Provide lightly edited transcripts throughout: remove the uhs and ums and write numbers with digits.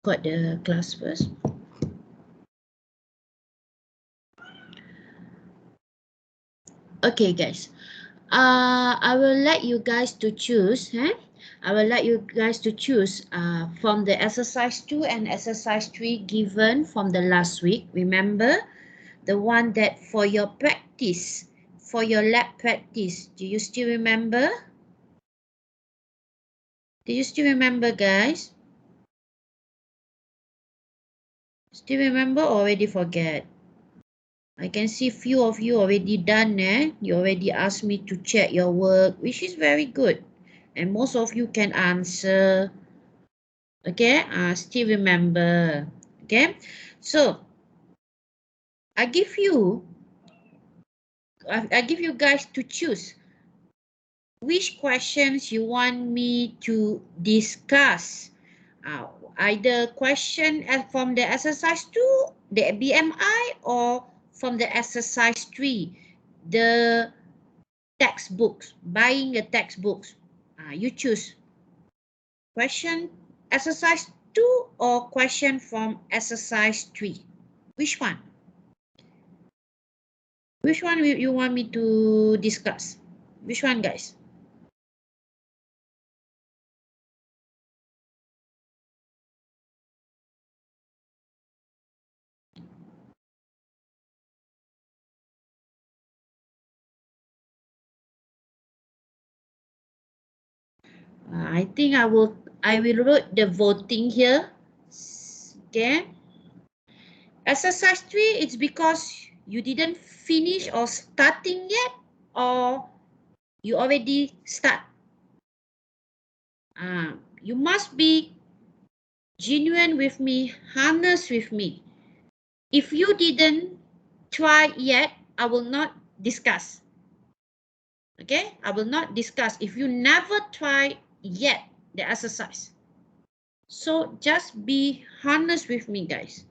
Got the class first. Okay, guys. I will let you guys to choose. I will let you guys to choose from the exercise 2 and exercise 3 given from the last week. Remember, the one that for your practice, for your lab practice. Do you still remember? Do you still remember, guys? Still remember or already forget? I can see few of you already done, You already asked me to check your work, which is very good. And most of you can answer. Okay, still remember. Okay, so I give you guys to choose which questions you want me to discuss. Either question from the exercise 2, the BMI, or from the exercise 3, the textbooks, buying the textbooks. You choose question exercise 2 or question from exercise 3. Which one? Which one you want me to discuss? Which one, guys? I think I will write the voting here. Okay. Exercise 3, it's because you didn't finish or starting yet, or you already start. You must be genuine with me, honest with me. If you didn't try yet, I will not discuss. Okay, I will not discuss if you never try yet the exercise. So just be honest with me, guys.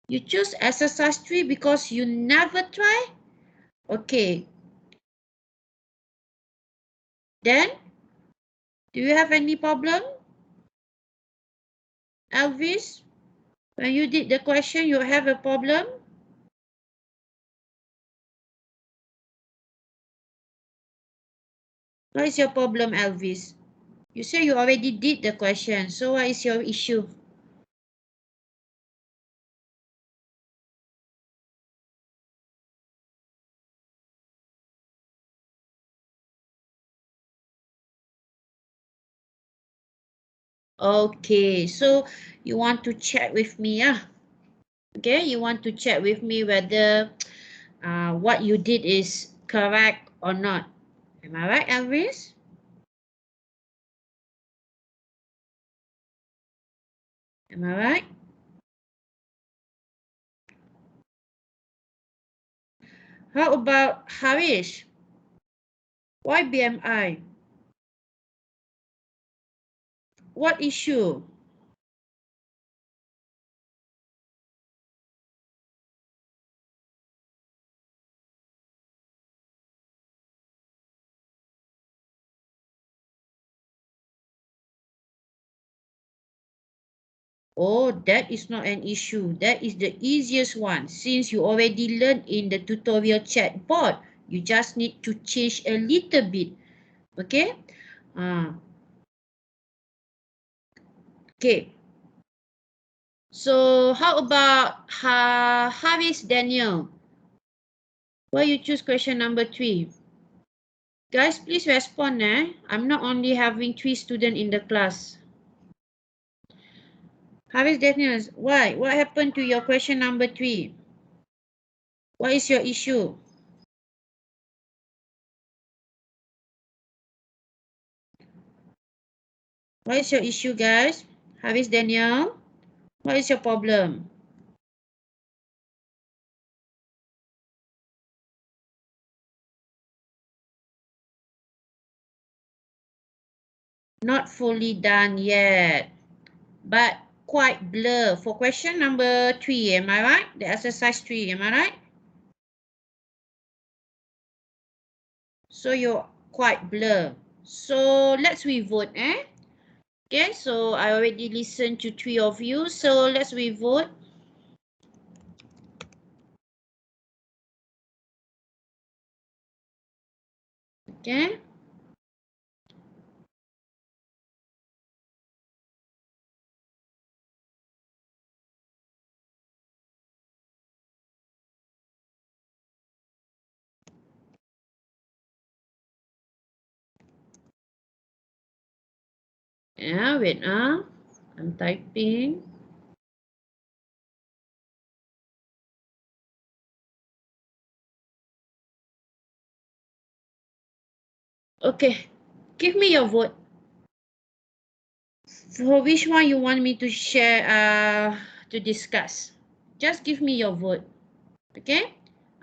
You choose exercise 3 because you never try? Okay. Then, do you have any problem? Elvis, when you did the question, you have a problem? What is your problem, Elvis? You say you already did the question, so what is your issue? Okay, so you want to check with me, Okay, you want to check with me whether what you did is correct or not. Am I right, Elvis? Am I right? How about Harish? Why BMI? What issue? Oh, that is not an issue. That is the easiest one. Since you already learned in the tutorial chat board, you just need to change a little bit. Okay? Okay. So how about Haris Daniel? Why you choose question number 3? Guys, please respond. I'm not only having 3 students in the class. Haris Daniel, why? What happened to your question number 3? What is your issue? What is your issue, guys? Haris Daniel, what is your problem? Not fully done yet, but quite blur. For question number 3, am I right? The exercise 3, am I right? So you're quite blur. So let's revote, eh? Okay, so I already listened to 3 of you. So let's revote. Okay. Yeah, wait, I'm typing. Okay, give me your vote. For which one you want me to share, to discuss? Just give me your vote. Okay,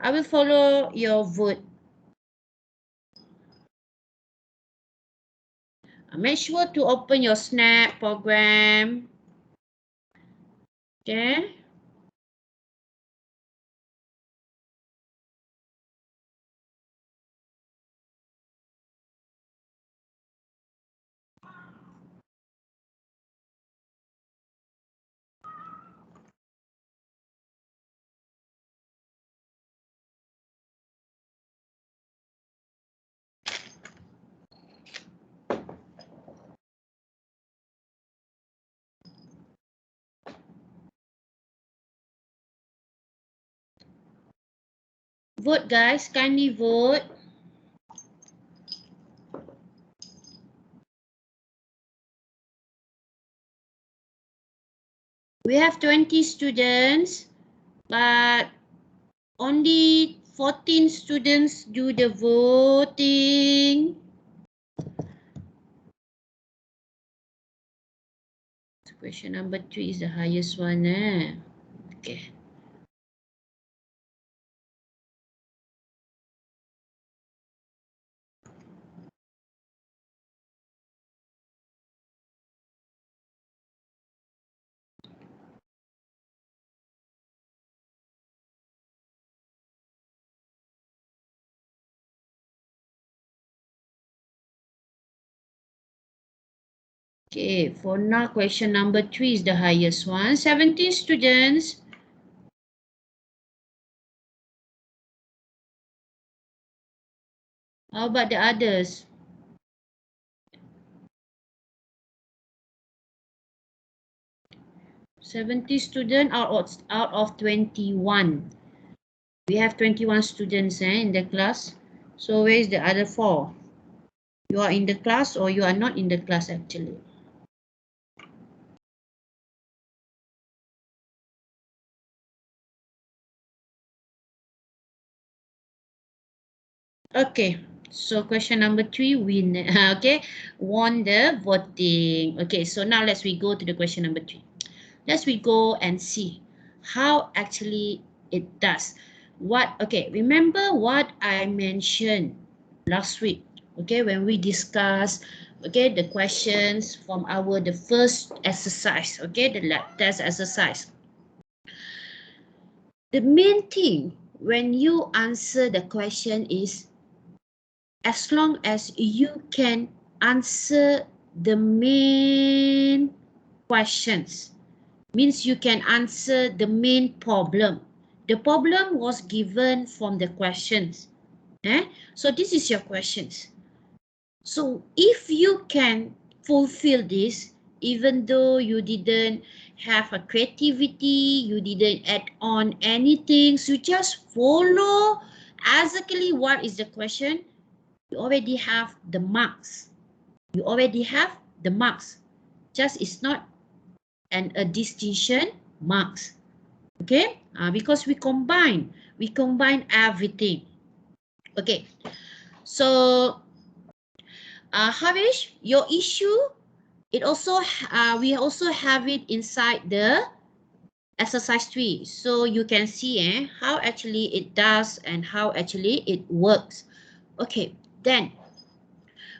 I will follow your vote. Make sure to open your Snap program. Okay. Vote, guys. Kindly vote. We have 20 students, but only 14 students do the voting. Question number 3 is the highest one. Okay. Okay, for now, question number 3 is the highest one. 17 students. How about the others? 70 students out of 21. We have 21 students in the class. So where is the other 4? You are in the class or you are not in the class actually? Okay, so question number 3 win. Okay, won the voting. Okay, so now we go to the question number 3. Let's we go and see how actually it does. Okay, remember what I mentioned last week, okay, when we discussed, okay, the questions from the first exercise, okay, the lab test exercise. The main thing when you answer the question is, as long as you can answer the main questions, means you can answer the main problem. The problem was given from the questions. So this is your questions. So if you can fulfill this, even though you didn't have a creativity, you didn't add on anything, so you just follow exactly what is the question, you already have the marks. You already have the marks. Just it's not a distinction marks. Okay, because we combine everything. Okay, so Harish, your issue, it also we also have it inside the exercise 3, so you can see how actually it does and how actually it works. Okay, then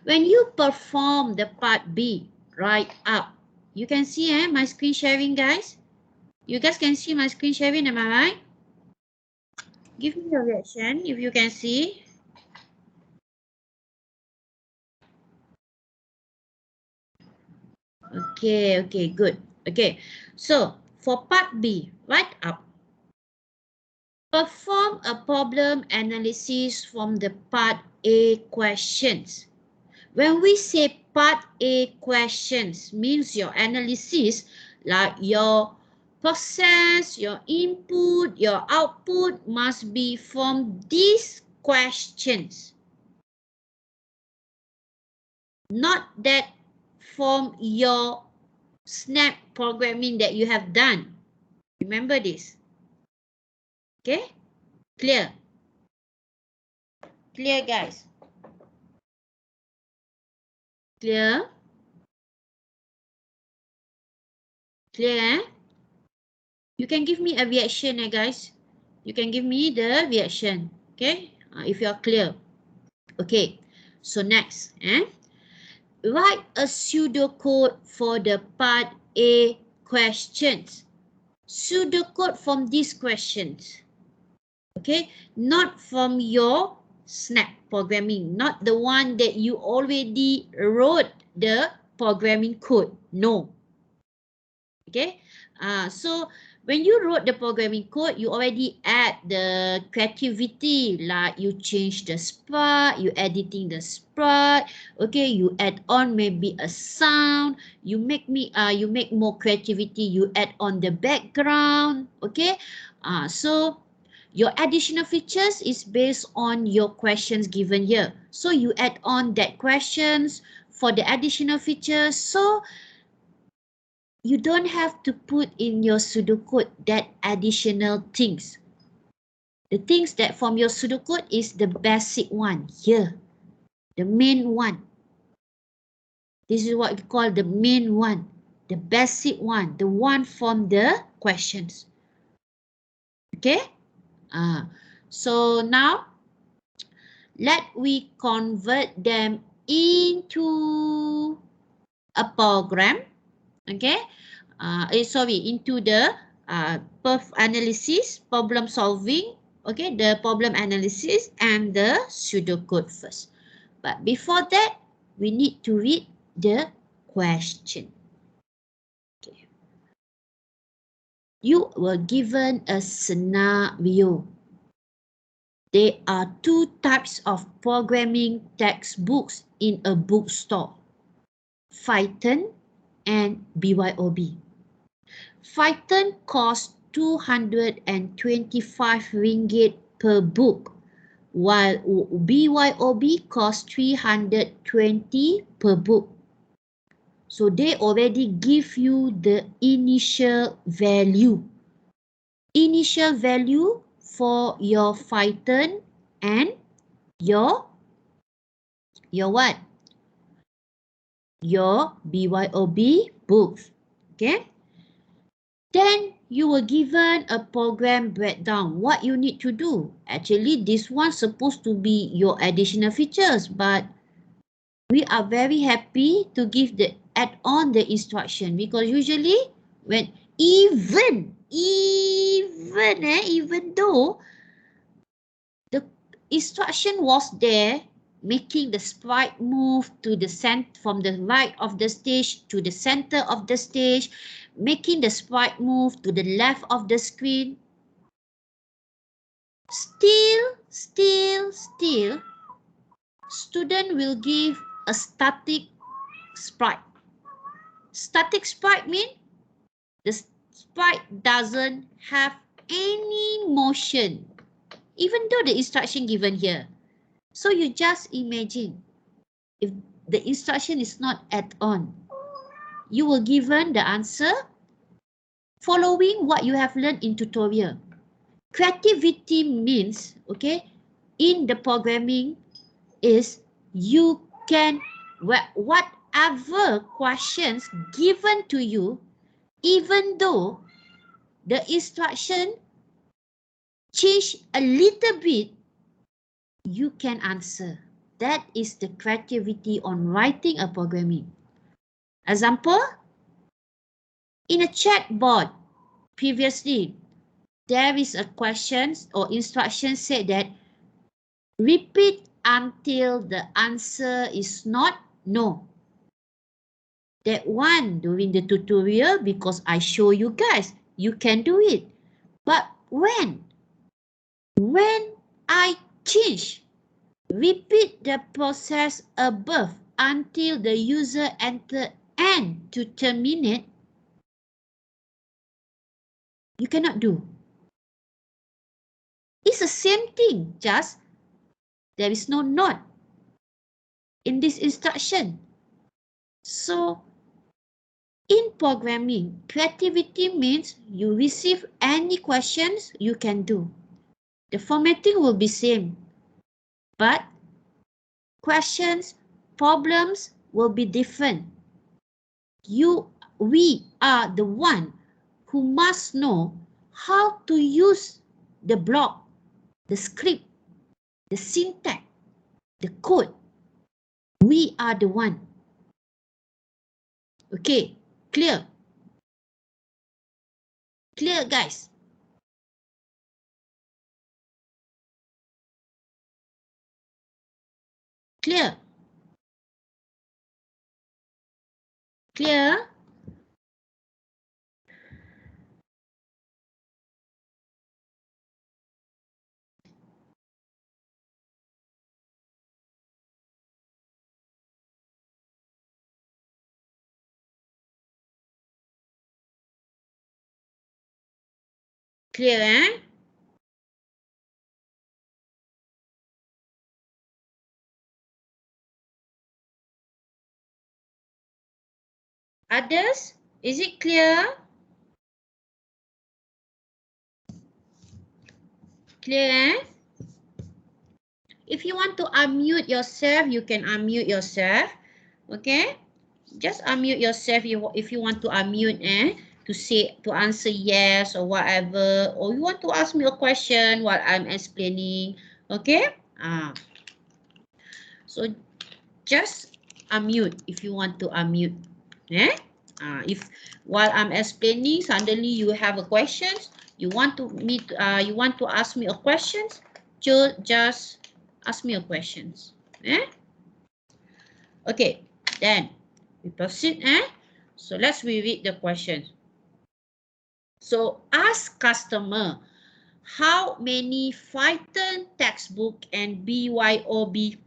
when you perform the part B right up, you can see my screen sharing, guys. You guys can see my screen sharing, am I right? Give me your reaction if you can see. Okay, okay, good. Okay, so for part B, write up. Perform a problem analysis from the part A questions. When we say part A questions, means your analysis, like your process, your input, your output must be from these questions. Not that from your snap programming that you have done. Remember this. Okay? Clear? Clear, guys? Clear? Clear, eh? You can give me a reaction, guys. You can give me the reaction. Okay? If you are clear. Okay. So next, write a pseudocode for the part A questions. Pseudocode from these questions. Okay? Not from your snap programming. Not the one that you already wrote the programming code. No. Okay, so when you wrote the programming code, you already add the creativity, like you change the sprite, you editing the sprite. Okay, you add on maybe a sound. You make more creativity. You add on the background. Okay, so your additional features is based on your questions given here. So you add on that questions for the additional features. So you don't have to put in your pseudocode that additional things. The things that from your pseudocode is the basic one here, the main one. This is what we call the main one, the basic one, the one from the questions. Okay? So now, let we convert them into a program. Okay? Into the perf analysis, problem solving, okay, the problem analysis and the pseudocode first. But before that, we need to read the question. Okay. You were given a scenario. There are two types of programming textbooks in a bookstore, Python and BYOB. Python costs 225 ringgit per book, while BYOB costs 320 per book. So they already give you the initial value. Initial value for your Python and your what? Your BYOB books. Okay? Then you were given a program breakdown. What you need to do? Actually, this one's supposed to be your additional features, but we are very happy to give the add on the instruction, because usually when even though the instruction was there, making the sprite move to the from the right of the stage to the center of the stage, making the sprite move to the left of the screen. Still, student will give a static sprite. Static sprite means the sprite doesn't have any motion, even though the instruction given here. So you just imagine, if the instruction is not add on, you will given the answer following what you have learned in tutorial. Creativity means, okay, in the programming is you can, whatever questions given to you, even though the instruction change a little bit, you can answer. That is the creativity on writing a programming. Example, in a chatbot previously, there is a question or instruction said that repeat until the answer is not no. That one during the tutorial because I show you guys. You can do it. But when I change, repeat the process above until the user enter N to terminate, you cannot do. It's the same thing, just there is no not in this instruction. So in programming, creativity means you receive any questions you can do. The formatting will be same, but questions, problems will be different. We are the one who must know how to use the block, the script, the syntax, the code. We are the one. Okay, clear? Clear, guys? Clear? Clear? Clear, eh? Others? Is it clear? Clear, eh? If you want to unmute yourself, you can unmute yourself. Okay? Just unmute yourself if you want to unmute, to answer yes or whatever, or you want to ask me a question while I'm explaining. Okay? So just unmute if you want to unmute. If while I'm explaining, suddenly you have a questions, you want to ask me a questions, just ask me a questions. Okay, then we proceed. So let's reread the questions. So ask customer how many Python textbook and BYOB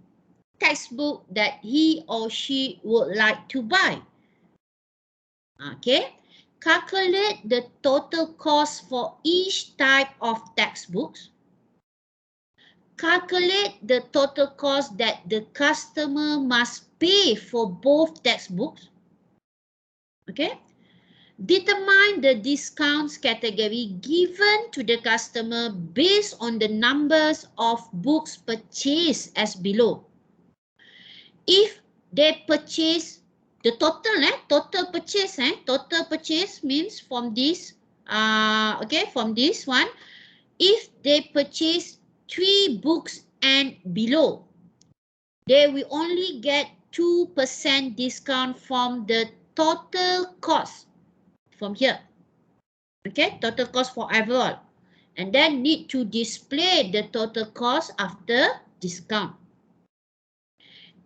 textbook that he or she would like to buy. Okay, calculate the total cost for each type of textbooks. Calculate the total cost that the customer must pay for both textbooks. Okay, determine the discounts category given to the customer based on the numbers of books purchased as below. If they purchase the total, total purchase means from this, from this one, if they purchase 3 books and below, they will only get 2% discount from the total cost from here. Okay, total cost for overall. And then need to display the total cost after discount.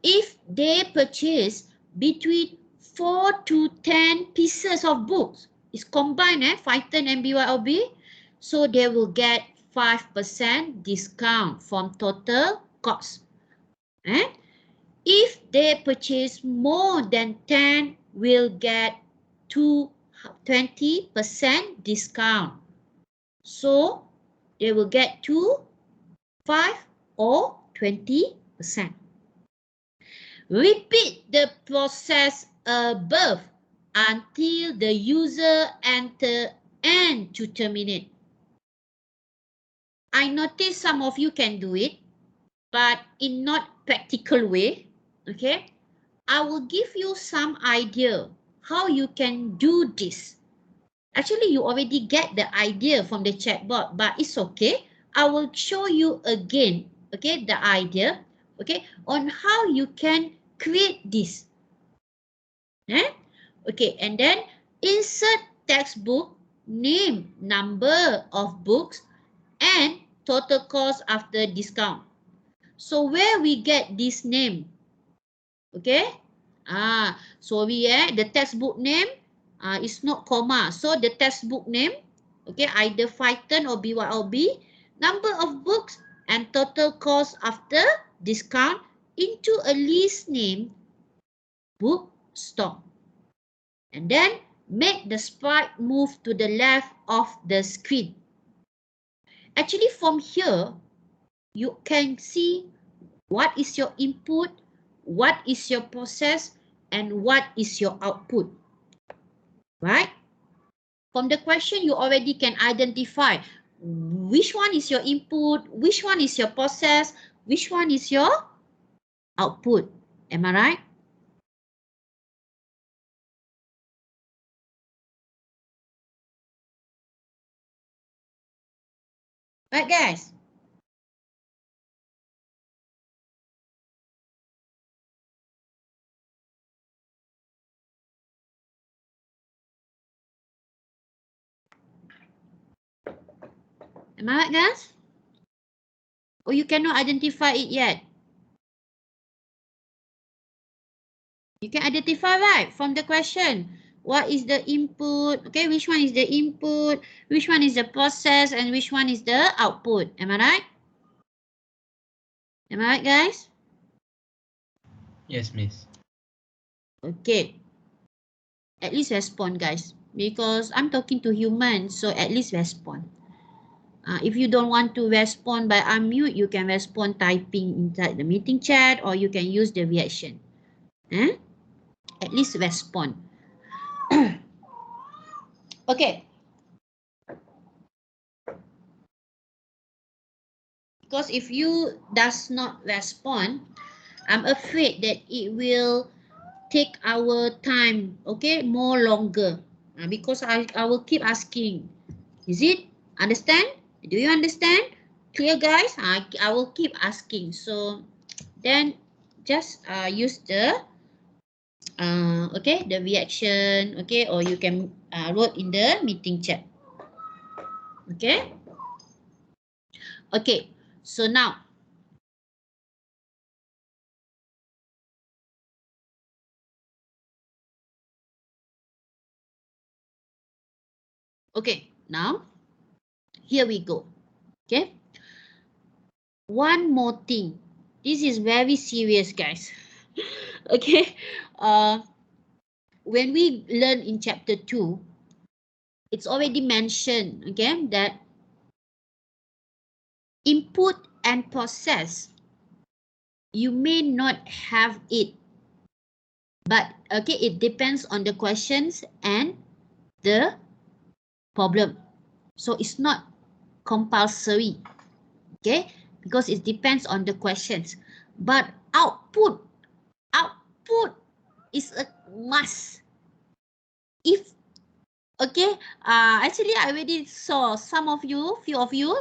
If they purchase between 4 to 10 pieces of books, it's combined, Python and BYOB, so they will get 5% discount from total cost. If they purchase more than 10, will get 20% discount. So they will get 2, 5 or 20%. Repeat the process above until the user enter N to terminate. I notice some of you can do it, but in not practical way. Okay, I will give you some idea how you can do this. Actually, you already get the idea from the chatbot, but it's okay. I will show you again, okay, the idea, okay, on how you can create this. Okay, and then insert textbook, name, number of books, and total cost after discount. So where we get this name? Okay, Sorry, the textbook name is not comma. So the textbook name, okay, either Python or BYOB, number of books and total cost after discount into a list name book stock. And then make the sprite move to the left of the screen. Actually, from here, you can see what is your input, what is your process, and what is your output. Right? From the question, you already can identify which one is your input, which one is your process, which one is your output. Am I right? Right, guys? Am I right, guys? Or you cannot identify it yet? You can identify, right, from the question. What is the input? Okay, which one is the input? Which one is the process? And which one is the output? Am I right? Am I right, guys? Yes, Miss. Okay. At least respond, guys. Because I'm talking to humans, so at least respond. If you don't want to respond by unmute, you can respond typing inside the meeting chat or you can use the reaction. At least respond. Okay. Because if you does not respond, I'm afraid that it will take our time, okay, more longer. Because I will keep asking, is it? Understand? Do you understand? Clear, guys? I will keep asking. So then just use the okay, the reaction, okay, or you can wrote in the meeting chat. Okay? Okay, so now okay, now here we go. Okay? One more thing. This is very serious, guys. Okay? When we learn in chapter 2, it's already mentioned, okay, that input and process, you may not have it, but okay, it depends on the questions and the problem. So it's not compulsory, okay, because it depends on the questions. But output is a must. If okay, actually I already saw some of you, few of you,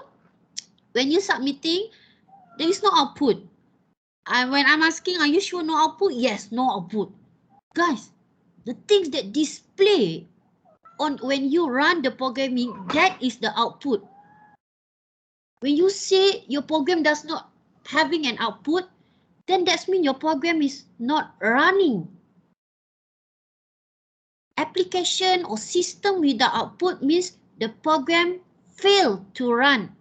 when you submitting, there is no output. When I'm asking, are you sure no output? Yes, no output. Guys, the things that display on when you run the programming, that is the output. When you say your program does not having an output, then that means your program is not running. Application or system without output means the program failed to run,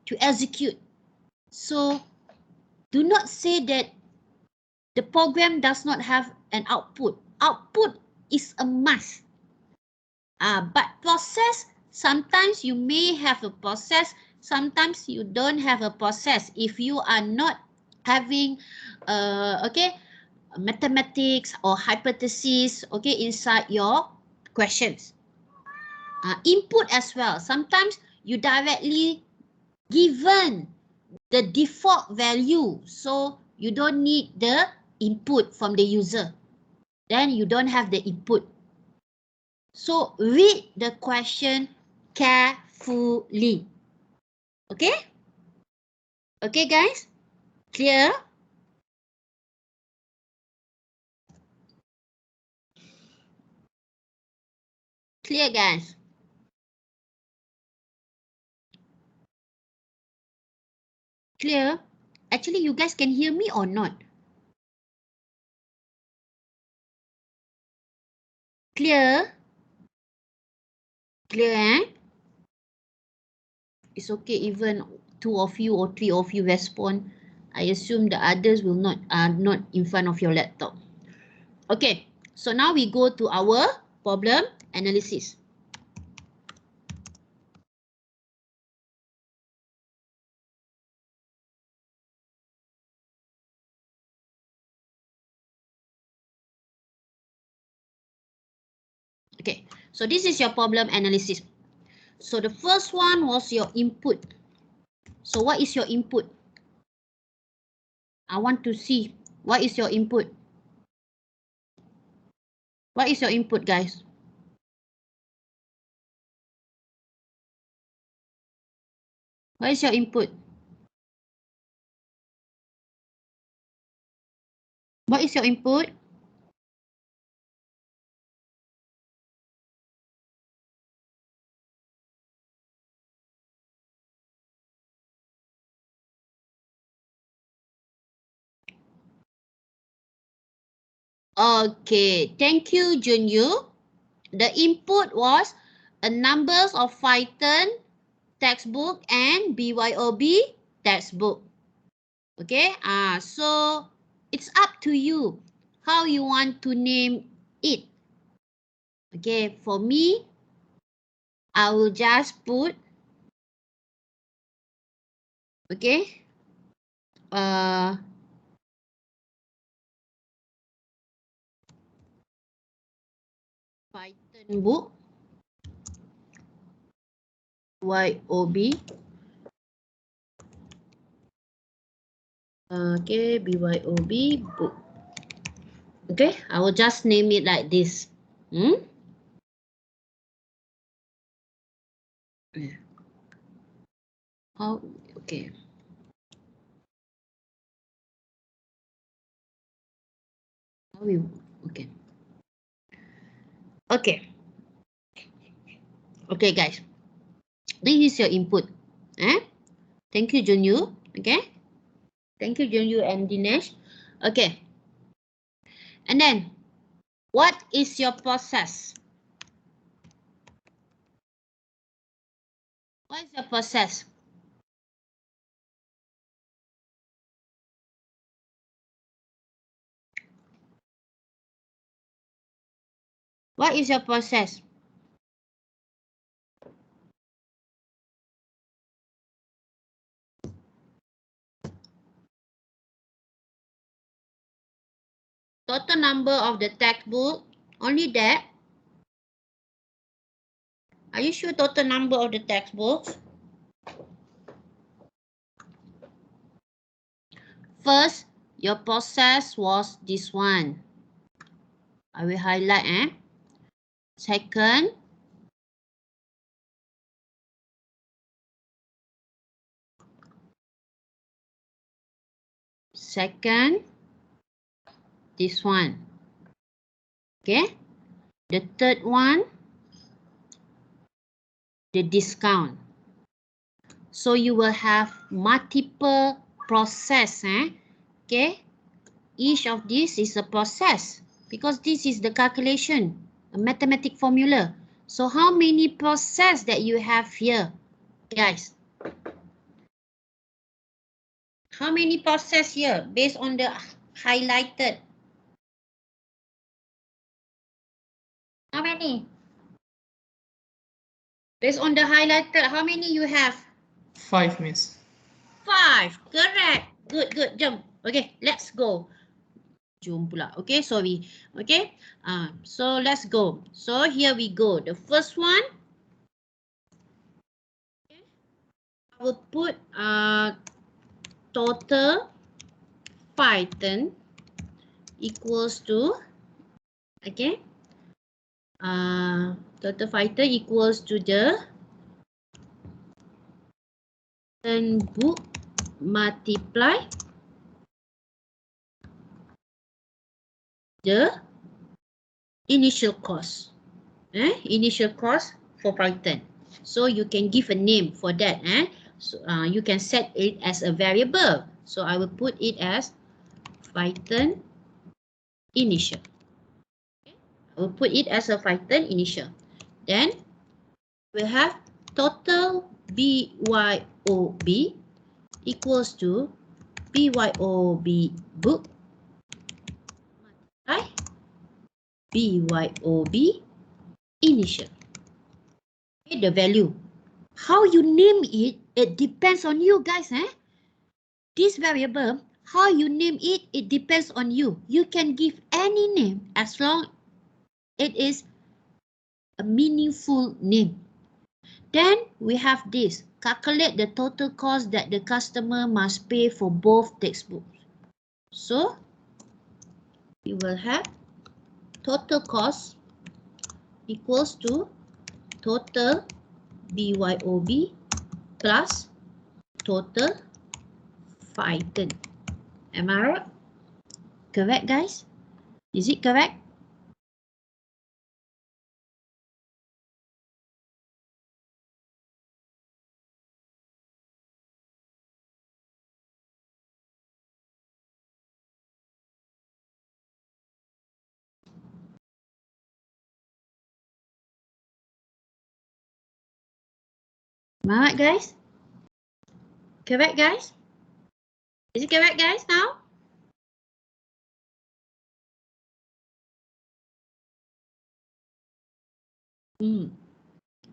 to execute. So do not say that the program does not have an output. Output is a must. But process, sometimes you may have a process, sometimes you don't have a process. If you are not having, okay, mathematics or hypothesis, okay, inside your questions. Input as well. Sometimes you directly given the default value, so you don't need the input from the user. Then you don't have the input. So read the question carefully. Okay? Okay, guys? Clear? Clear, guys? Clear? Actually, you guys can hear me or not? Clear? Clear, eh? It's okay even 2 of you or 3 of you respond. I assume the others will not are not in front of your laptop. Okay, so now we go to our problem analysis. Okay, so this is your problem analysis. So the first one was your input. So what is your input? I want to see what is your input. What is your input, guys? What is your input? What is your input? Okay, thank you, Junyu. The input was a numbers of Python textbook and BYOB textbook. Okay, so it's up to you how you want to name it. Okay, for me, I will just put, okay, Python book, YOB, okay, BYOB book. Okay, I will just name it like this. Oh, okay. Okay. Okay. Okay, guys. This is your input. Thank you, Junyu. Okay. Thank you, Junyu and Dinesh. Okay. And then, what is your process? What is your process? What is your process? Total number of the textbook. Only that. Are you sure total number of the textbooks? First, your process was this one. I will highlight. Second, this one. Okay. The third one, the discount. So you will have multiple process. Okay. Each of this is a process because this is the calculation, a mathematic formula. So how many process that you have here, guys? How many process here based on the highlighted? How many? Based on the highlighted, how many you have? 5, Miss. 5. Correct. Good, good. Jump. Okay, let's go. Jom pula. Okay, sorry. Okay. So let's go. So here we go. The first one, I will put total Python equals to, okay, total Python equals to the book multiply the initial cost. Initial cost for Python. So you can give a name for that. So you can set it as a variable. So I will put it as Python initial. Okay? I We'll put it as a Python initial. Then we have total BYOB equals to BYOB book multiply BYOB initial. Okay, the value. How you name it, it depends on you guys. This variable, how you name it, it depends on you. You can give any name as long it is a meaningful name. Then we have this. Calculate the total cost that the customer must pay for both textbooks. So, we will have total cost equals to total BYOB plus total Python. Am I right? Correct, guys? Is it correct? Am I right, guys? Correct, guys? Is it correct, guys, now?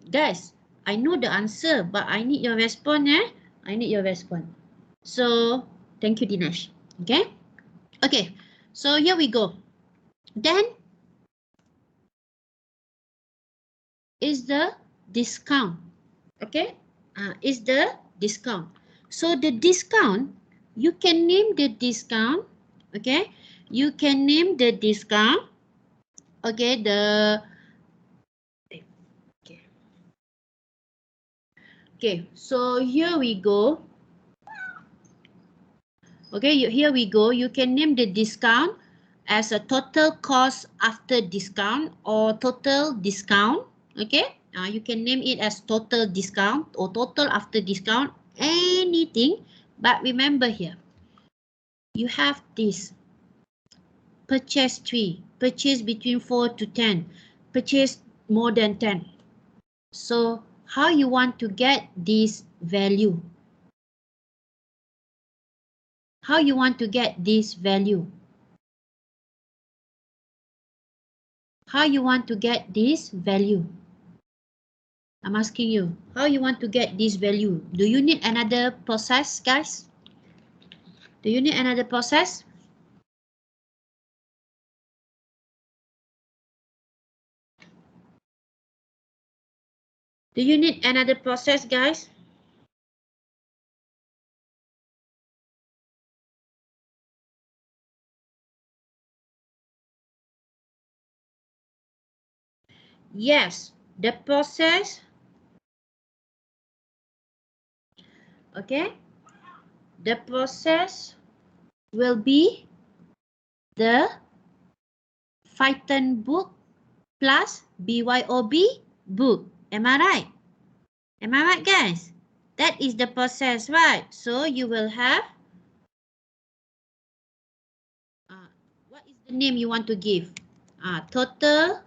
Guys, I know the answer, but I need your response, I need your response. So, thank you, Dinesh. Okay? Okay, so here we go. Then, is the discount. Okay? Is the discount. So, the discount, you can name the discount. Okay? You can name the discount. Okay, Okay, so here we go. Okay, here we go. You can name the discount as a total cost after discount or total discount. Okay, you can name it as total discount or total after discount, anything. But remember here, you have this purchase 3, purchase between 4 to 10, purchase more than 10. So how you want to get this value? How you want to get this value? How you want to get this value? I'm asking you, how you want to get this value? Do you need another process, guys? Do you need another process? Do you need another process, guys? Yes, the process. Okay. The process will be the Python book plus BYOB book. Am I right? Am I right, guys? That is the process, right? So you will have, what is the name you want to give? Total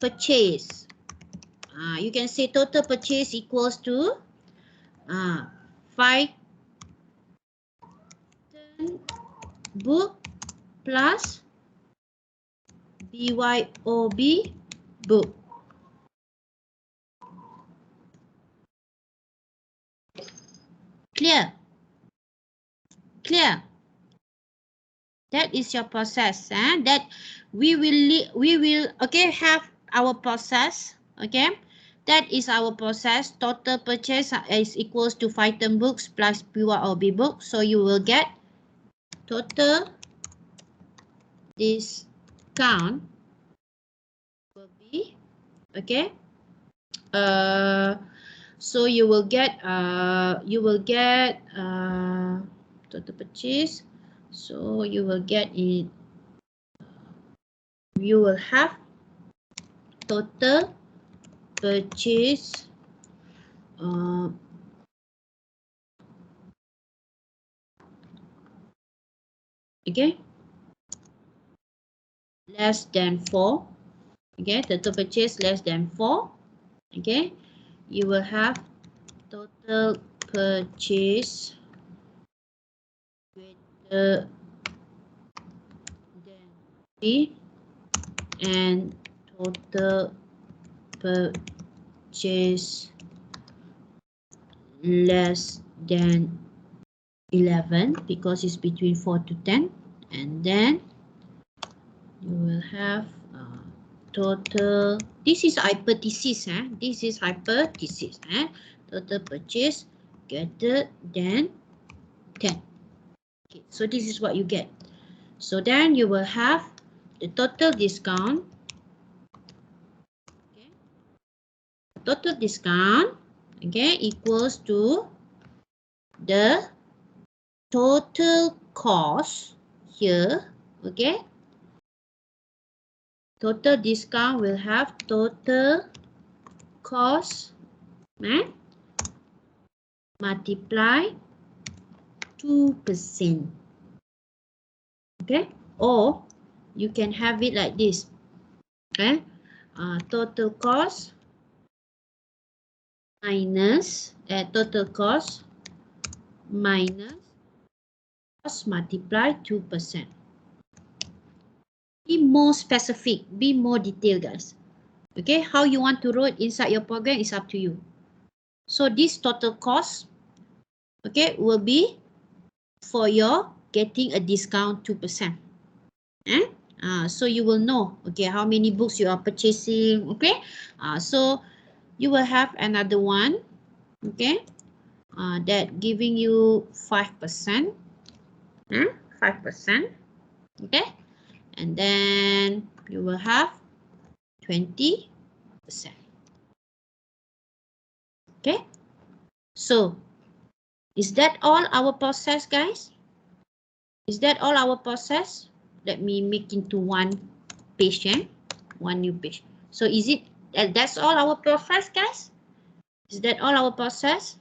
purchase. You can say total purchase equals to 5 book plus BYOB book. Clear? Clear? That is your process. That we will okay have our process. Okay, that is our process. Total purchase is equals to 5 term books plus BYOB book. So you will get total discount will be okay. So you will get total purchase. So you will get it. You will have total purchase okay, less than 4. Okay, total purchase less than 4. Okay, you will have total purchase greater than 3 and total purchase less than 11 because it's between 4 to 10, and then you will have total, this is hypothesis, this is hypothesis, total purchase greater than 10. Okay, so this is what you get. So then you will have the total discount. Okay, total discount, okay, equals to the total cost here. Okay, total discount will have total cost multiply 2%. Okay, or you can have it like this. Okay, total cost minus total cost minus cost multiply 2%. Be more specific, be more detailed, guys. Okay, how you want to write inside your program is up to you. So this total cost, okay, will be for your getting a discount 2%. So you will know, okay, how many books you are purchasing. Okay, so you will have another one, okay, that giving you 5%. 5%. Okay, and then you will have 20%. Okay, so is that all our process, guys? Is that all our process? Let me make into one page, one new page. So is it that's all our process, guys? Is that all our process,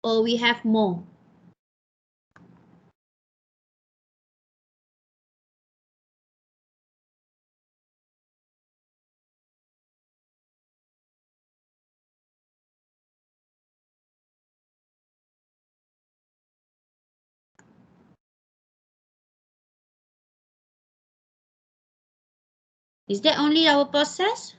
or we have more? Is that only our process?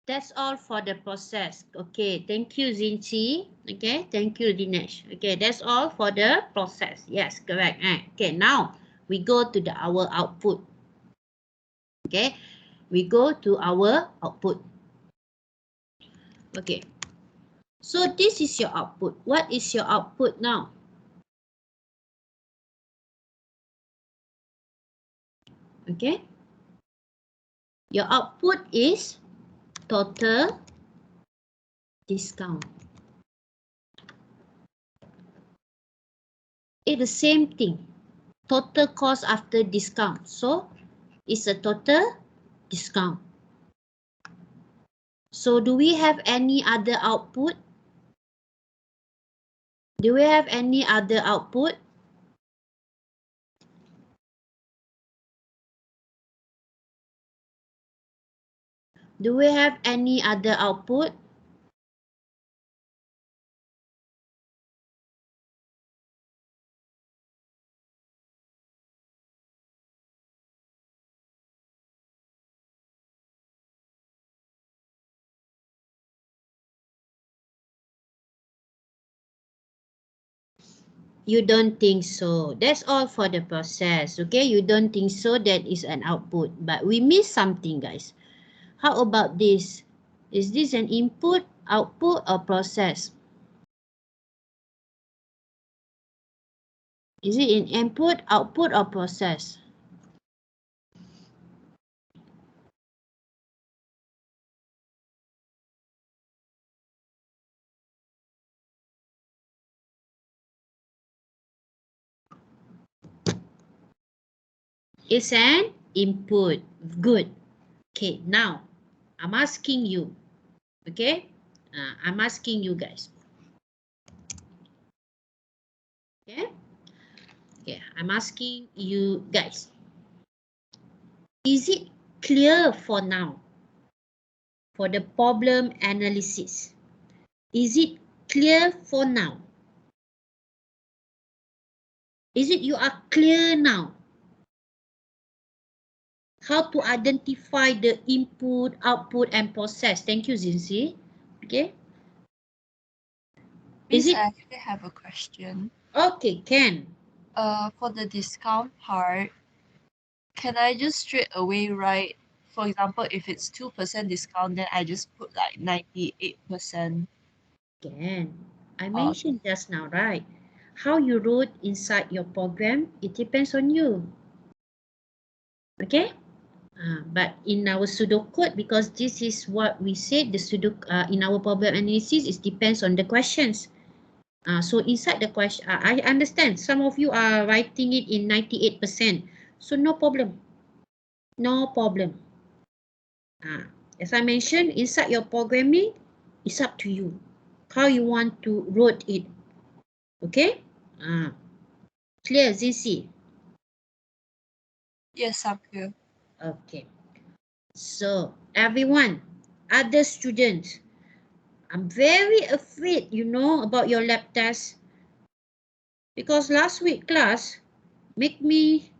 That's all for the process. Okay, thank you, Zinchi. Okay, thank you, Dinesh. Okay, that's all for the process. Yes, correct. Okay, now we go to our output. Okay, we go to our output. Okay, so this is your output. What is your output now? Okay, your output is total discount. It's the same thing. Total cost after discount. So it's a total discount. So do we have any other output? Do we have any other output? Do we have any other output? You don't think so. That's all for the process. Okay, you don't think so that is an output. But we miss something, guys. How about this? Is this an input, output, or process? Is it in input, output, or process? It's an input. Good. Okay, now I'm asking you. Okay, I'm asking you guys. Okay, okay, I'm asking you guys. Is it clear for now for the problem analysis? Is it clear for now? Is it you are clear now? How to identify the input, output, and process? Thank you, Zinzi. Okay. Is Miss, it? I actually have a question. Okay, Ken. For the discount part, can I just straight away write, for example, if it's 2% discount, then I just put like 98%? Ken, I Or mentioned just now, right? How you wrote inside your program, it depends on you. Okay? But in our pseudocode, because this is what we said, the in our problem analysis, it depends on the questions. So inside the question, I understand some of you are writing it in 98%. So no problem. No problem. As I mentioned, inside your programming, it's up to you. How you want to wrote it. Okay? Clear, Zizi? yes, I'm clear. Okay. So, everyone, other students, I'm very afraid, about your lab test. Because last week class make me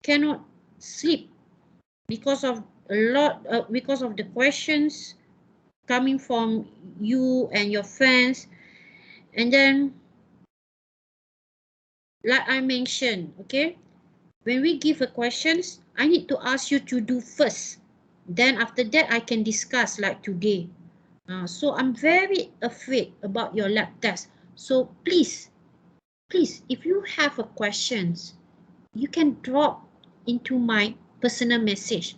cannot sleep because of because of the questions coming from you and your friends. And then, like I mentioned, okay, when we give a questions, I need to ask you to do first. Then after that, I can discuss like today. So I'm very afraid about your lab test. So please, if you have a questions, you can drop into my personal message.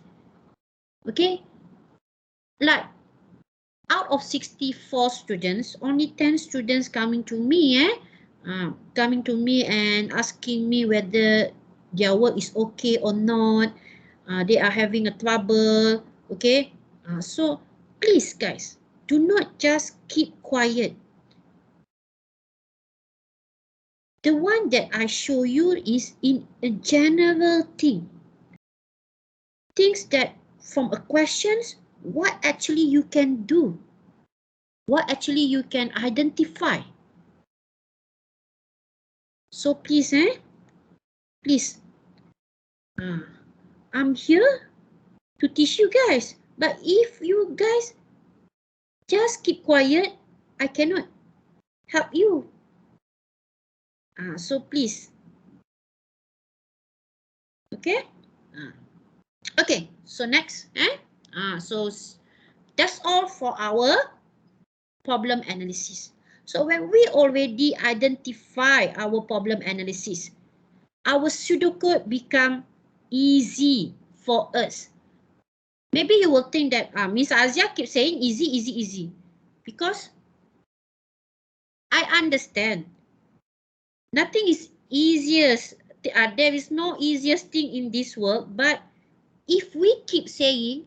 Okay? Like out of 64 students, only 10 students coming to me, coming to me and asking me whether their work is okay or not. They are having a trouble. Okay? So please, guys, do not just keep quiet. The one that I show you is in a general thing. Things that from a questions, what actually you can do. What actually you can identify. So please, please, I'm here to teach you guys. But if you guys just keep quiet, I cannot help you. So please, okay? Okay, so next, so that's all for our problem analysis. So when we already identify our problem analysis, our pseudocode become easy for us. Maybe you will think that Miss Azia keeps saying easy, easy, easy. Because I understand. Nothing is easiest. There is no easiest thing in this world. But if we keep saying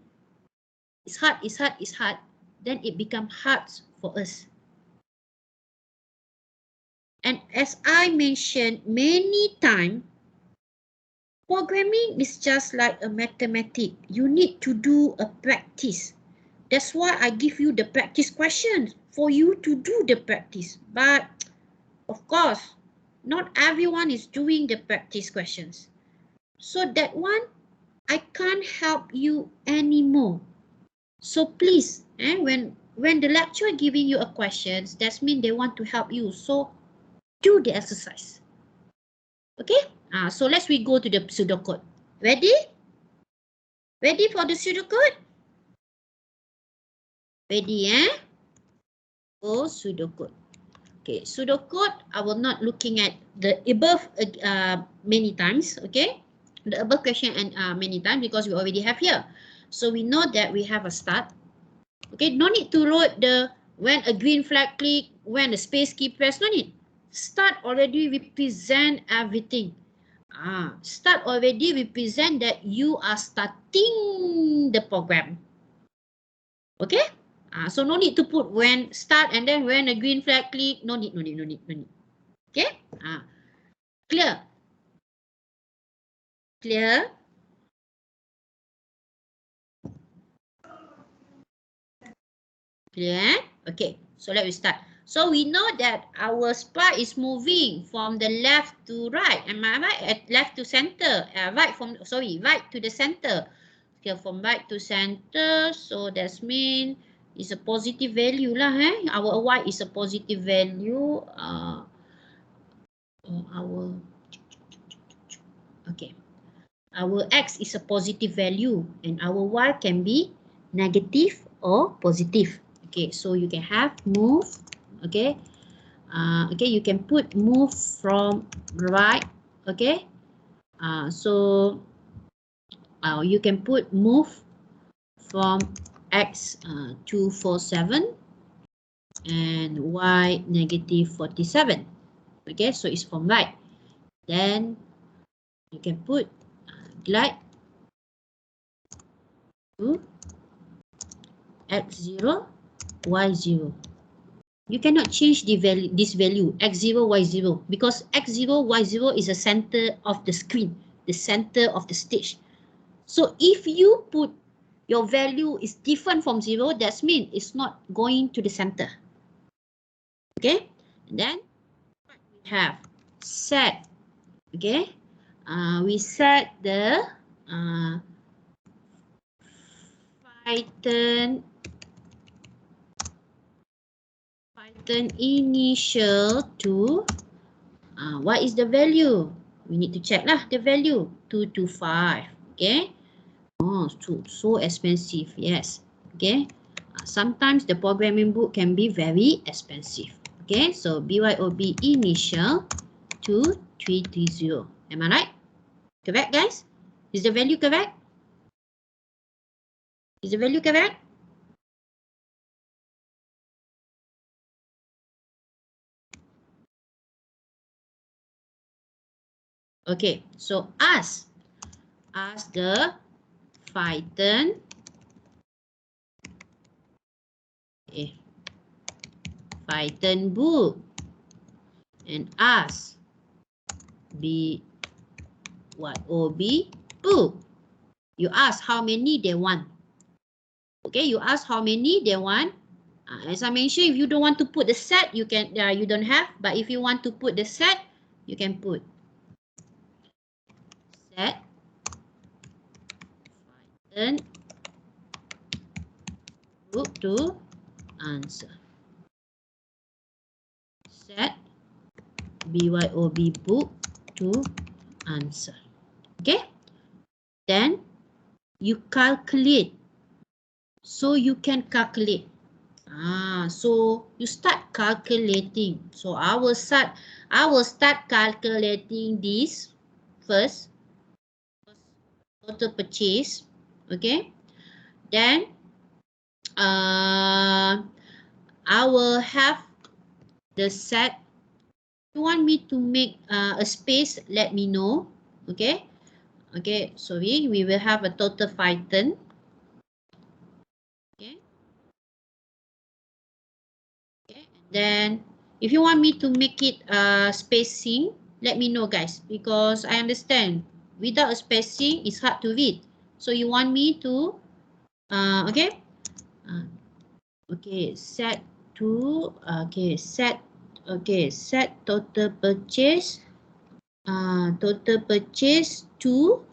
it's hard, it's hard, it's hard, then it becomes hard for us. And as I mentioned many times, programming is just like a mathematics. You need to do a practice. That's why I give you the practice questions for you to do the practice. But of course, not everyone is doing the practice questions. So that one, I can't help you anymore. So please, when the lecturer giving you a questions, that means they want to help you. So do the exercise. Okay? So let's we go to the pseudocode. Ready? Ready for the pseudocode? Ready, Oh, pseudocode. Okay, pseudocode, I will not looking at the above many times, okay? The above question and many times because we already have here. So we know that we have a start. Okay, no need to write the when a green flag click, when the space key press, no need. Start already represent everything. Start already represent that you are starting the program. Okay? So no need to put when start and then when a green flag click. No need. Okay? Clear? Clear? Clear? Okay. So let me start. So we know that our spar is moving from the left to right. Am I right? Left to center. Right to the center. Okay, from right to center. So that's mean it's a positive value lah. Our y is a positive value. Our x is a positive value and our y can be negative or positive. Okay, so you can have move. Okay, you can put move from right. Okay, so you can put move from x 247 and y negative 47. Okay, so it's from right. Then you can put glide to x0 y0. You cannot change this value x0 y0 because x0 y0 is the center of the screen, the center of the stage. So if you put your value is different from 0, that means it's not going to the center. Okay, and then we have set. Okay, we set the Python initial to what is the value? We need to check lah the value 225. Okay. Oh, so expensive. Yes. Okay. Sometimes the programming book can be very expensive. Okay. So BYOB initial 2330. Am I right? Correct, guys? Is the value correct? Is the value correct? Okay, so ask the Python Python book and ask BYOB book. You ask how many they want. Okay, you ask how many they want. As I mentioned, if you don't want to put the set, you can. You don't have. But if you want to put the set, you can put set Python book to answer. Set BYOB book to answer. Okay. Then you calculate. So you can calculate. So you start calculating. So I will start calculating this first. Total purchase. Okay. Then I will have the set. If you want me to make a space, let me know. Okay. Okay, sorry, we will have a total Python. Okay. Okay. And then if you want me to make it spacing, let me know, guys, because I understand without a spacing it's hard to read. So you want me to okay. Okay, set to set total purchase to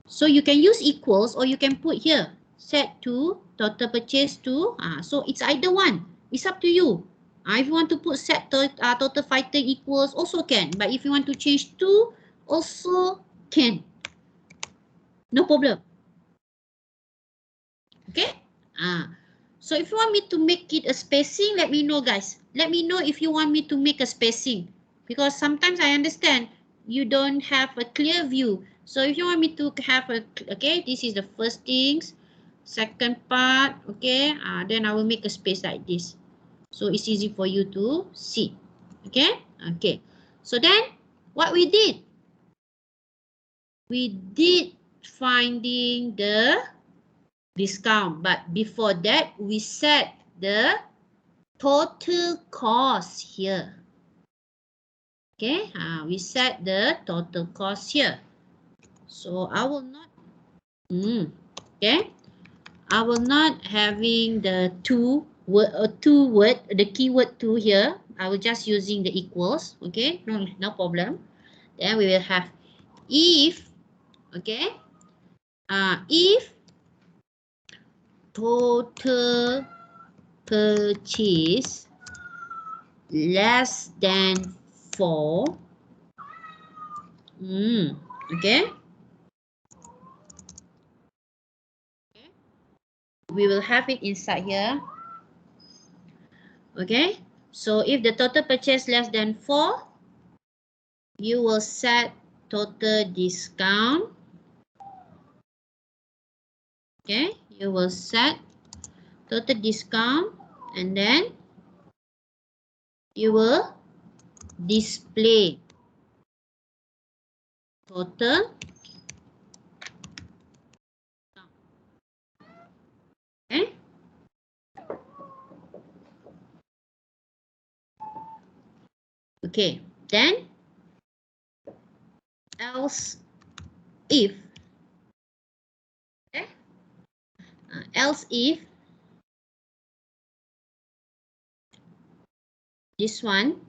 so you can use equals or you can put here set to total purchase to so it's either one. It's up to you. If you want to put set total Python equals also can, but if you want to change to also can. No problem. Okay. So if you want me to make it a spacing, let me know, guys. Let me know if you want me to make a spacing. Because sometimes I understand you don't have a clear view. So if you want me to have a, okay, this is the first things. Second part, okay, then I will make a space like this. So it's easy for you to see. Okay, okay. So then what we did finding the discount, but before that we set the total cost here. Okay, we set the total cost here. So I will not, okay, I will not having the two word, the keyword two here. I will just using the equals. Okay, no problem. Then we will have if, okay, if total purchase less than 4, okay, we will have it inside here. Okay, so if the total purchase less than 4, you will set total discount. Okay, you will set total discount, and then you will display total. Okay, okay, then else if, okay, else if this one,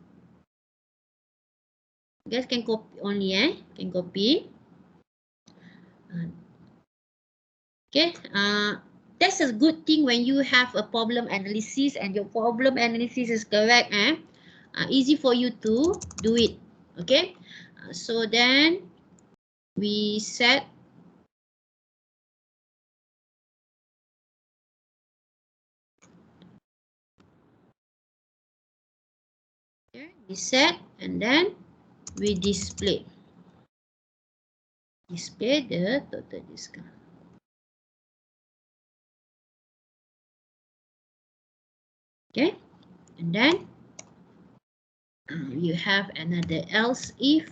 you guys can copy only, can copy. Okay, that's a good thing when you have a problem analysis and your problem analysis is correct. Easy for you to do it. Okay, so then we set here, we set, and then we display the total discount. Okay, and then you have another else if.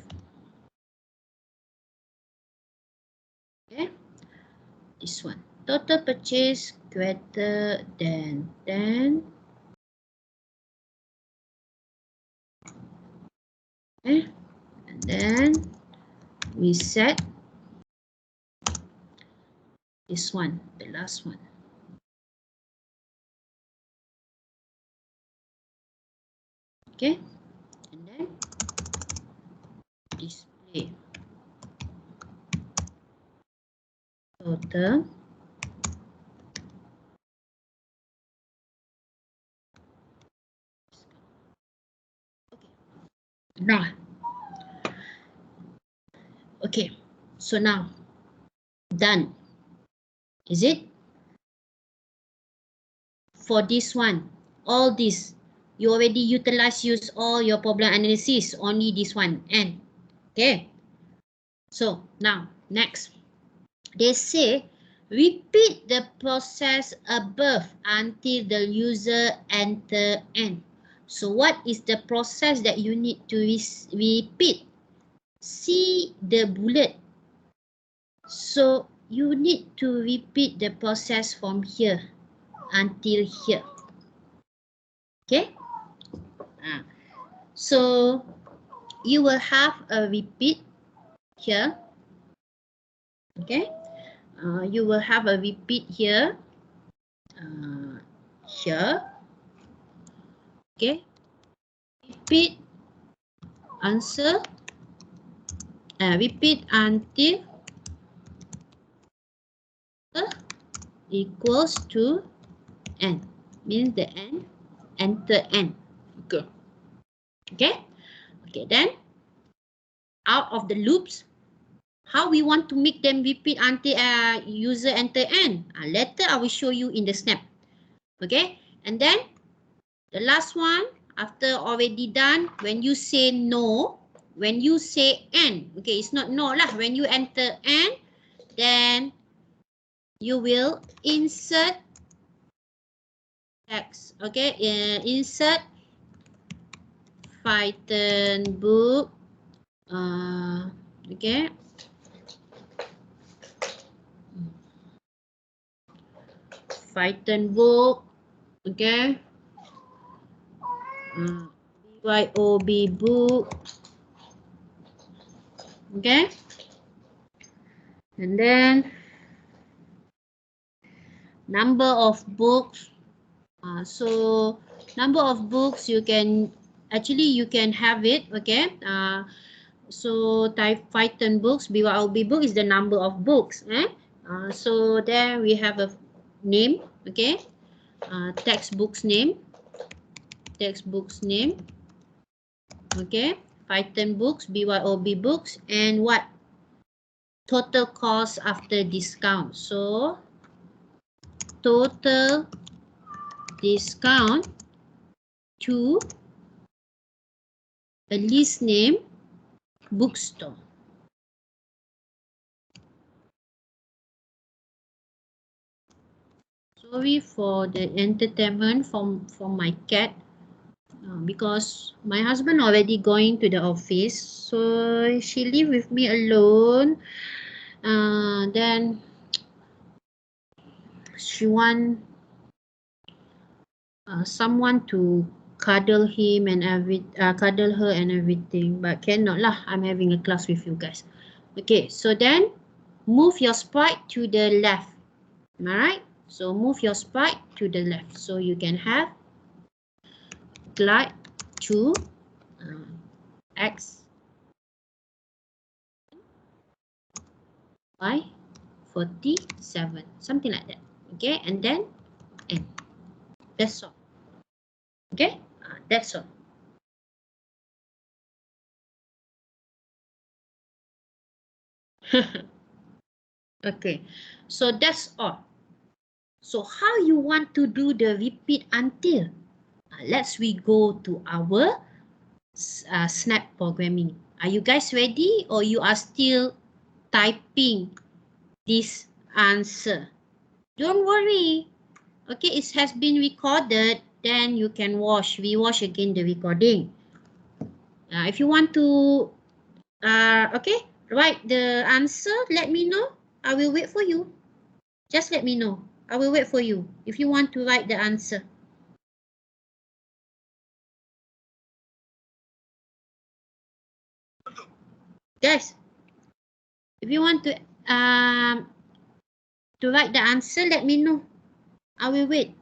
Okay, this one, total purchase greater than 10. Okay, and then we set this one, the last one. Okay, and then display total. Okay, now, okay, so now done. Is it? For this one, all this, you already use all your problem analysis, only this one, and okay. So now, next, they say repeat the process above until the user enter N. So what is the process that you need to repeat? See the bullet. So you need to repeat the process from here until here. Okay? So you will have a repeat here. Okay? You will have a repeat here. Here. Okay? Repeat answer. Repeat until equals to N. Means the N. Enter N. Okay. Okay? Okay, then out of the loops, how we want to make them repeat until user enter N? Later I will show you in the snap. Okay, and then the last one, after already done, when you say no, when you say and, okay, it's not no lah. When you enter and, then you will insert text. Okay, insert Python book. Okay. Python book. Okay. BYOB book. Okay. And then number of books. So number of books you can have it. Okay. So type Python books, BYOB book is the number of books. So there we have a name. Okay. Textbooks name. Okay. Python books, BYOB books, and what? Total cost after discount. So total discount to a list name bookstore. Sorry for the entertainment from my cat, because my husband already going to the office, so she live with me alone. Then she want someone to cuddle him and cuddle her and everything, but cannot lah. I'm having a class with you guys. Okay, so then move your sprite to the left. Am I right? So move your sprite to the left, so you can have glide to X by 47, something like that. Okay, and then N. That's all. Okay, that's all. Okay, so that's all. So how you want to do the repeat until? Let's we go to our snap programming. Are you guys ready, or you are still typing this answer? Don't worry. Okay, it has been recorded. Then you can rewatch again the recording. If you want to, okay, write the answer, let me know. I will wait for you. Just let me know. I will wait for you if you want to write the answer. Guys, if you want to write the answer, let me know. I will wait.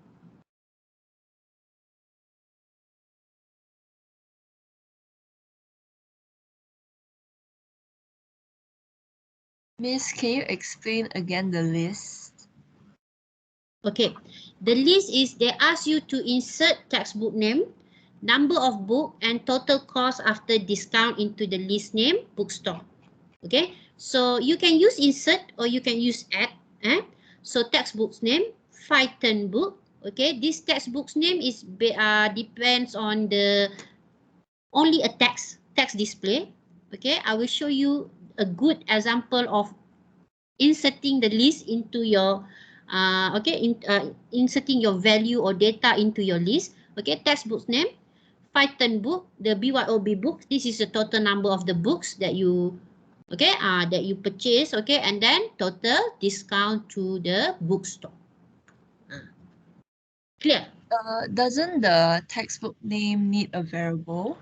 Miss, can you explain again the list? Okay, the list is they ask you to insert textbook name, number of book, and total cost after discount into the list name bookstore. Okay, so you can use insert or you can use add. So textbook's name, Python book. Okay, this textbook's name is depends on the only a text display. Okay, I will show you a good example of inserting the list into your inserting your value or data into your list. Okay, textbook's name, Python book, the BYOB book. This is the total number of the books that you that you purchase. Okay, and then total discount to the bookstore. Clear? Doesn't the textbook name need a variable?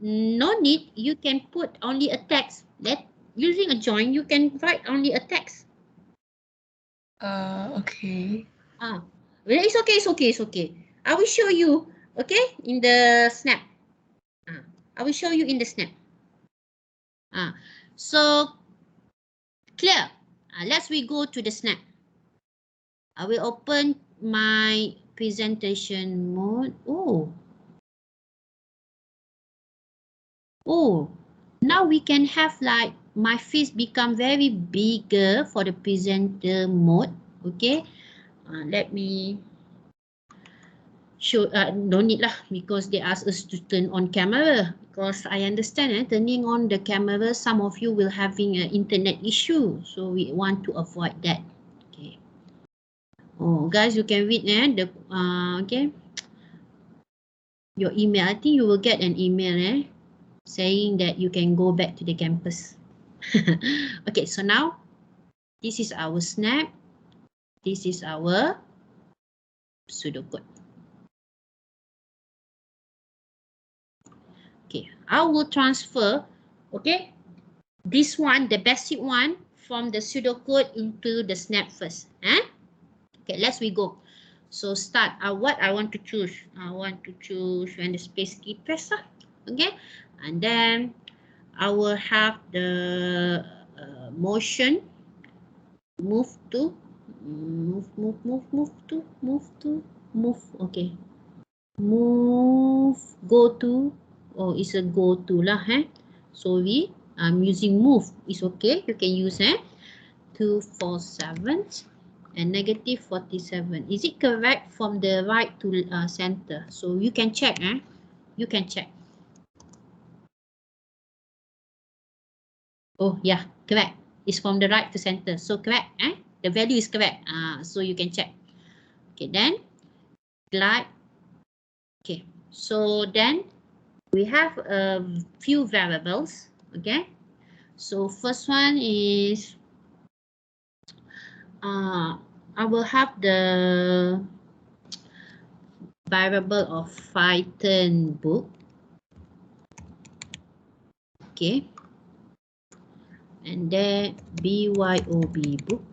No need. You can put only a text. That using a join, you can write only a text. Okay. Well, it's okay. It's okay. It's okay. I will show you. Okay, in the snap. I will show you in the snap. So clear. Let's we go to the snap. I will open my presentation mode. Oh, now we can have like my face become very bigger for the presenter mode. Okay, let me show, no need lah, because they ask us to turn on camera. Because I understand turning on the camera, some of you will having an internet issue. So we want to avoid that. Okay. Oh, guys, you can read okay. Your email. I think you will get an email saying that you can go back to the campus. Okay, so now this is our snap. This is our pseudocode. Okay, I will transfer, okay, this one, the basic one, from the pseudocode into the snap first. Okay, let's we go. So start. What I want to choose? I want to choose when the space key press. Okay, and then I will have the motion move to move. Okay, move, go to. Oh, it's a go to lah. So I'm using move. It's okay. You can use 247 and negative 47. Is it correct from the right to center? So you can check. You can check. Oh yeah, correct. It's from the right to center. So correct. The value is correct. So you can check. Okay, then glide. Okay, so then we have a few variables. Okay, so first one is I will have the variable of Python book. Okay, and then BYOB book.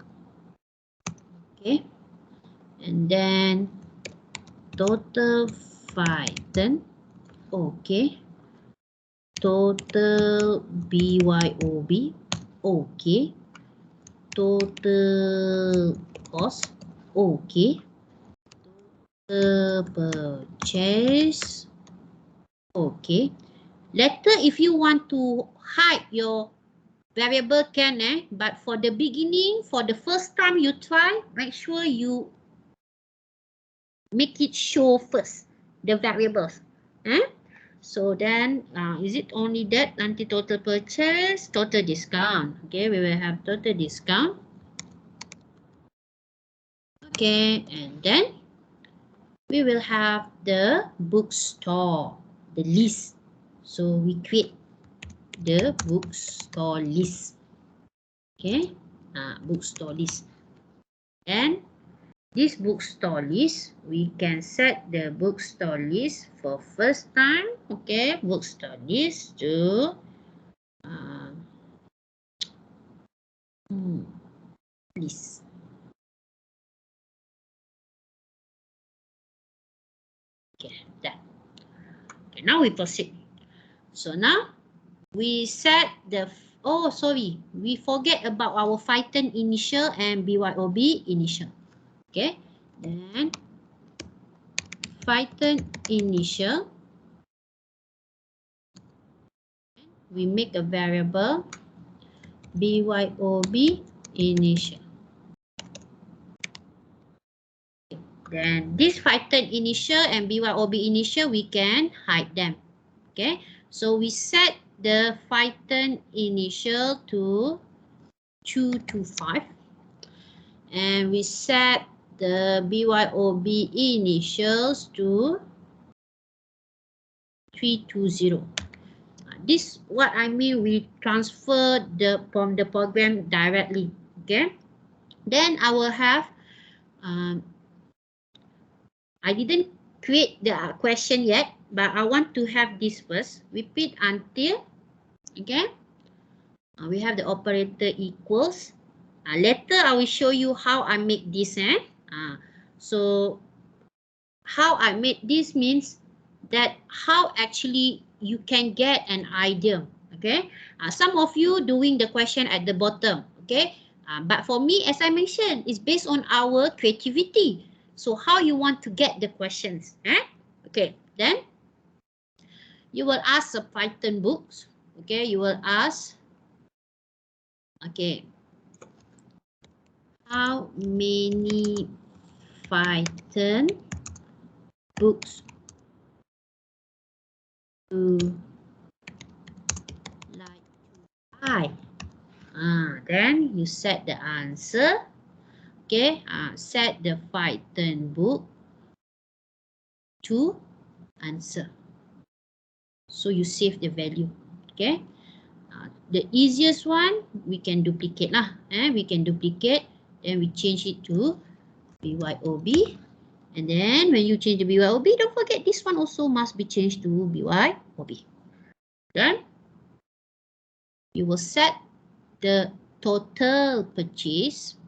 Okay, and then total Python. Okay, total BYOB. Okay, total cost. Okay, purchase. Okay, later if you want to hide your variable can but for the beginning, for the first time you try, make sure you make it show first the variables. So then is it only that nanti total purchase, total discount. Okay, we will have total discount. Okay, and then we will have the bookstore, the list. So we create the bookstore list. Okay, bookstore list. And this bookstore list, we can set the bookstore list for first time. Okay, bookstore list to list. Okay, done. Okay, now we proceed. So now we set the, oh sorry, we forget about our Python initial and BYOB initial. Okay, then Python initial, we make a variable BYOB initial. Then this Python initial and BYOB initial, we can hide them. Okay, so we set the Python initial to 225 and we set the BYOB initials to 320. This what I mean, we transfer from the program directly. Okay, then I will have I didn't create the question yet, but I want to have this first. Repeat until, okay, we have the operator equals. Later I will show you how I make this. So how I make this means that how actually you can get an idea. Okay, some of you doing the question at the bottom. Okay, but for me, as I mentioned, it's based on our creativity. So how you want to get the questions. Okay, then you will ask the Python books. Okay, you will ask, okay, how many Python books to like to buy. Then you set the answer. Okay, set the Python book to answer. So you save the value. Okay, the easiest one we can duplicate lah. We can duplicate, then we change it to BYOB. And then when you change the BYOB, don't forget this one also must be changed to BYOB. Then you will set the total purchase.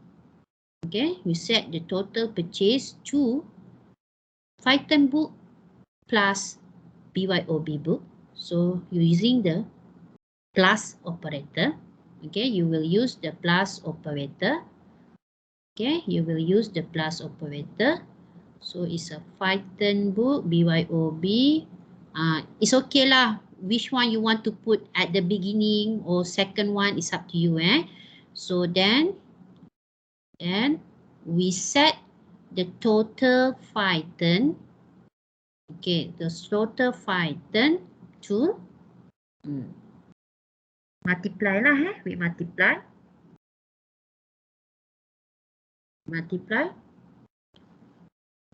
Okay, we set the total purchase to Python book plus BYOB book. So you're using the plus operator. Okay, you will use the plus operator. Okay, you will use the plus operator. So it's a Python book, BYOB. It's okay lah. Which one you want to put at the beginning or second one is up to you. So then we set the total Python. Okay, the total Python to multiply lah. We multiply.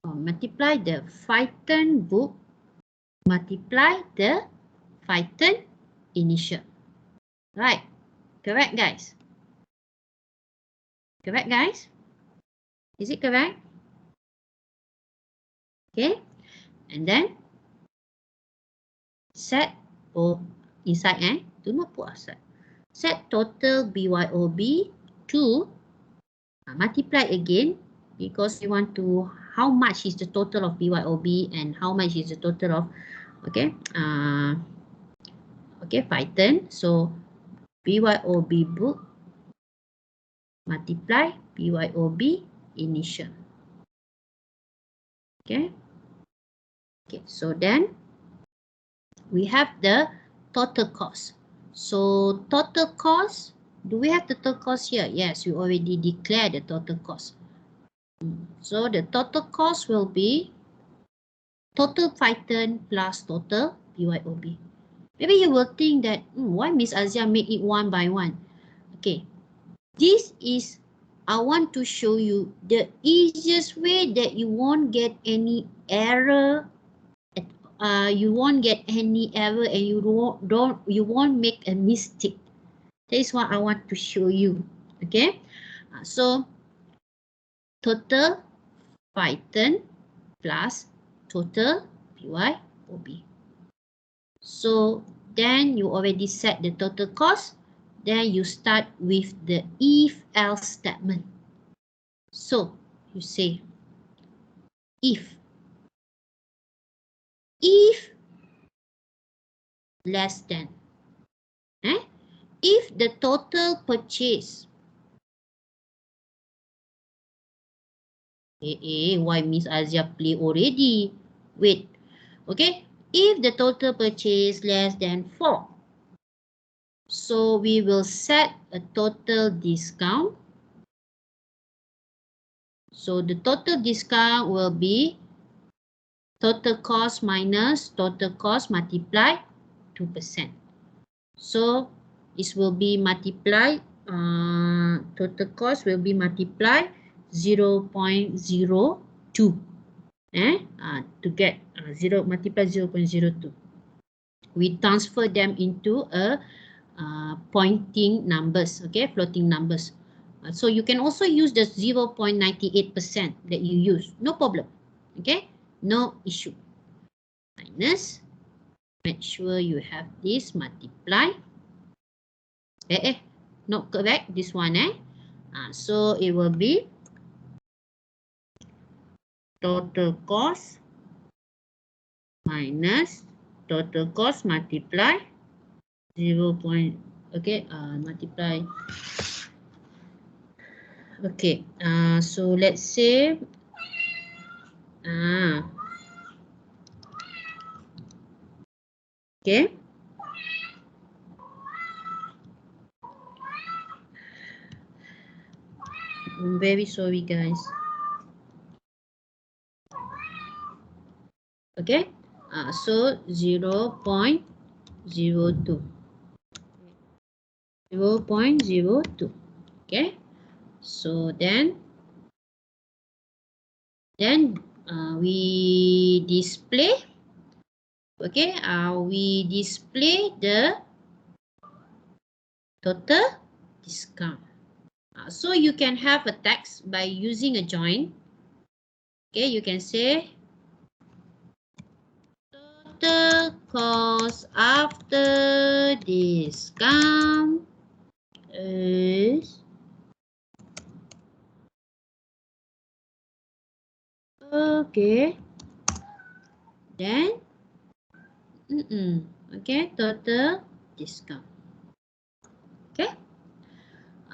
Multiply the Python book multiply the Python initial. Right, correct guys? Correct guys? Is it correct? Okay, and then set inside do not put outside. Set total BYOB to multiply again because we want to how much is the total of BYOB and how much is the total of Python. So BYOB book multiply BYOB initial. Okay, so then we have the total cost. So total cost, do we have the total cost here? Yes, we already declared the total cost. So the total cost will be total Python plus total BYOB. Maybe you will think that, why Miss Azia make it one by one? Okay, this is, I want to show you the easiest way that you won't get any error. You won't get any error and you won't make a mistake. That is what I want to show you. Okay, so total Python plus total BYOB. So then you already set the total cost. Then you start with the if-else statement. So you say if less than, if the total purchase, why Miss Azia play already? Wait, okay, if the total purchase less than 4, so we will set a total discount. So the total discount will be total cost minus total cost multiply 2%. So this will be multiplied, total cost will be multiplied 0.02. To get multiply 0.02. We transfer them into a pointing numbers, okay, floating numbers. So you can also use the 0.98% that you use, no problem, okay, no issue. Minus, make sure you have this multiply. Not correct, this one, so it will be total cost minus total cost multiply 0. Multiply. Okay, so let's say okay, I'm very sorry guys. Okay, so 0.02. 0.02. Okay, so then we display. Okay, we display the total discount. So you can have a text by using a join. Okay, you can say total cost after discount is okay. Then okay, total discount. Okay.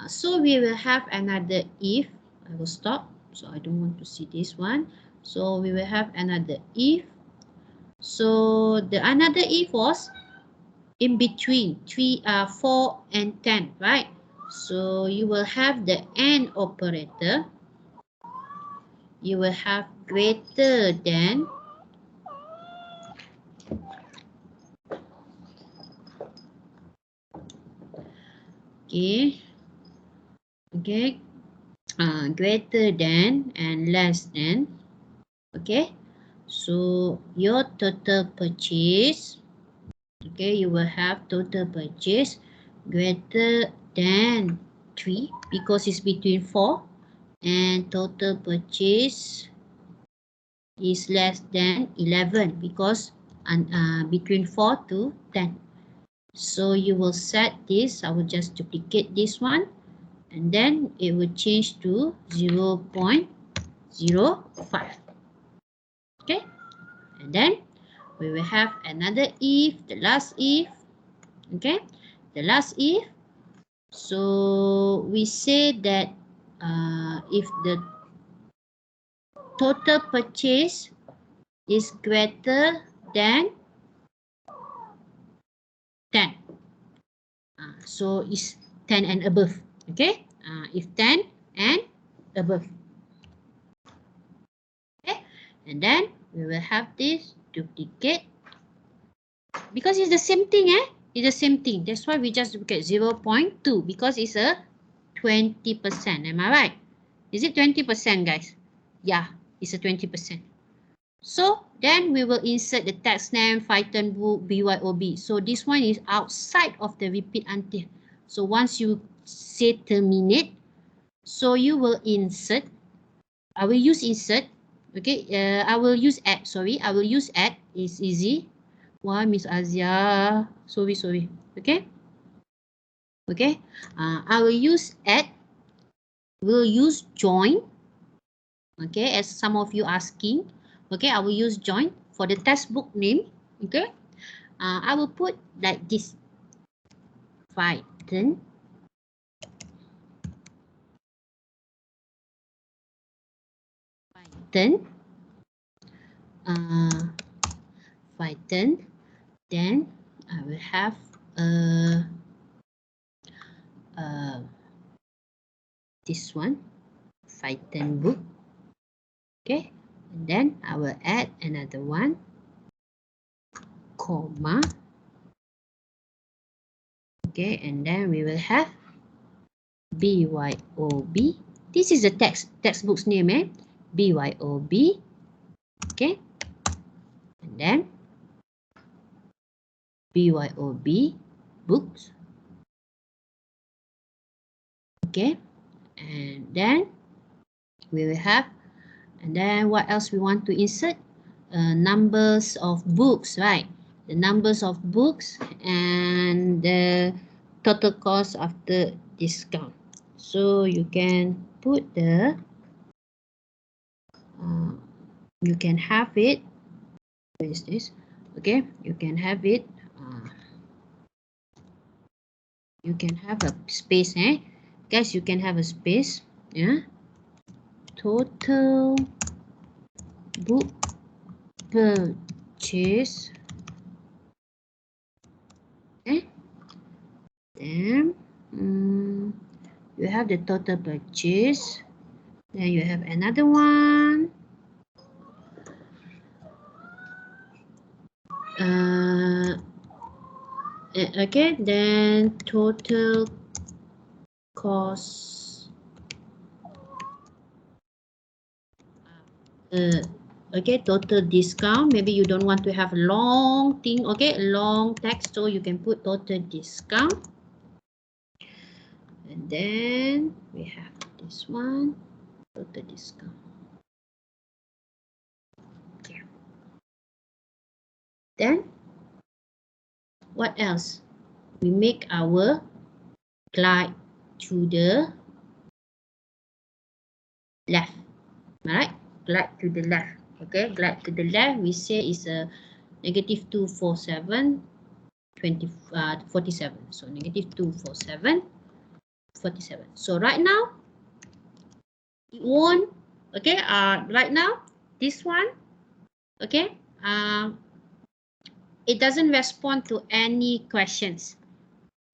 So we will have another if. I will stop. So I don't want to see this one. So we will have another if. So the another if was in between 4 and 10, right? So you will have the AND operator. You will have greater than okay, okay, greater than and less than. Okay, so your total purchase. Okay, you will have total purchase greater than 3 because it's between 4, and total purchase is less than 11 because between 4 to 10. So you will set this. I will just duplicate this one, and then it will change to 0.05. Okay, and then we will have another if, the last if. Okay, the last if. So we say that if the total purchase is greater than 10. So it's 10 and above. Okay, if 10 and above. Okay, and then we will have this duplicate because it's the same thing. It's the same thing. That's why we just duplicate 0.2 because it's a 20%. Am I right? Is it 20%, guys? Yeah, it's a 20%. So then we will insert the text name, Python book, BYOB. So this one is outside of the repeat until. So once you say terminate, so you will insert. I will use insert. Okay, I will use add. Sorry, I will use add. It's easy. Why, Miss Azia? Sorry. Okay. Okay. I will use add. We'll use join. Okay, as some of you asking. Okay, I will use join for the textbook name. Okay, I will put like this. Python. Python. Then I will have this one, Python book. Okay, and then I will add another one, comma. Okay, and then we will have BYOB. This is the textbook's name, BYOB. Okay, and then BYOB books. Okay, and then we will have, and then what else we want to insert? Numbers of books, right? The numbers of books and the total cost after discount. So you can put the, you can have it, where is this? Okay, you can have it, you can have a space, guys, you can have a space, yeah, total book purchase. Okay, then you have the total purchase. Then you have another one. Okay, then total cost. Okay, total discount. Maybe you don't want to have long thing. Okay, long text, so you can put total discount. And then we have this one, total discount. Okay. Then what else? We make our glide to the left. Alright, glide to the left. Okay, glide to the left. We say is a negative 247 47. So negative 247 47. So right now it won't. Okay, right now this one, okay, it doesn't respond to any questions.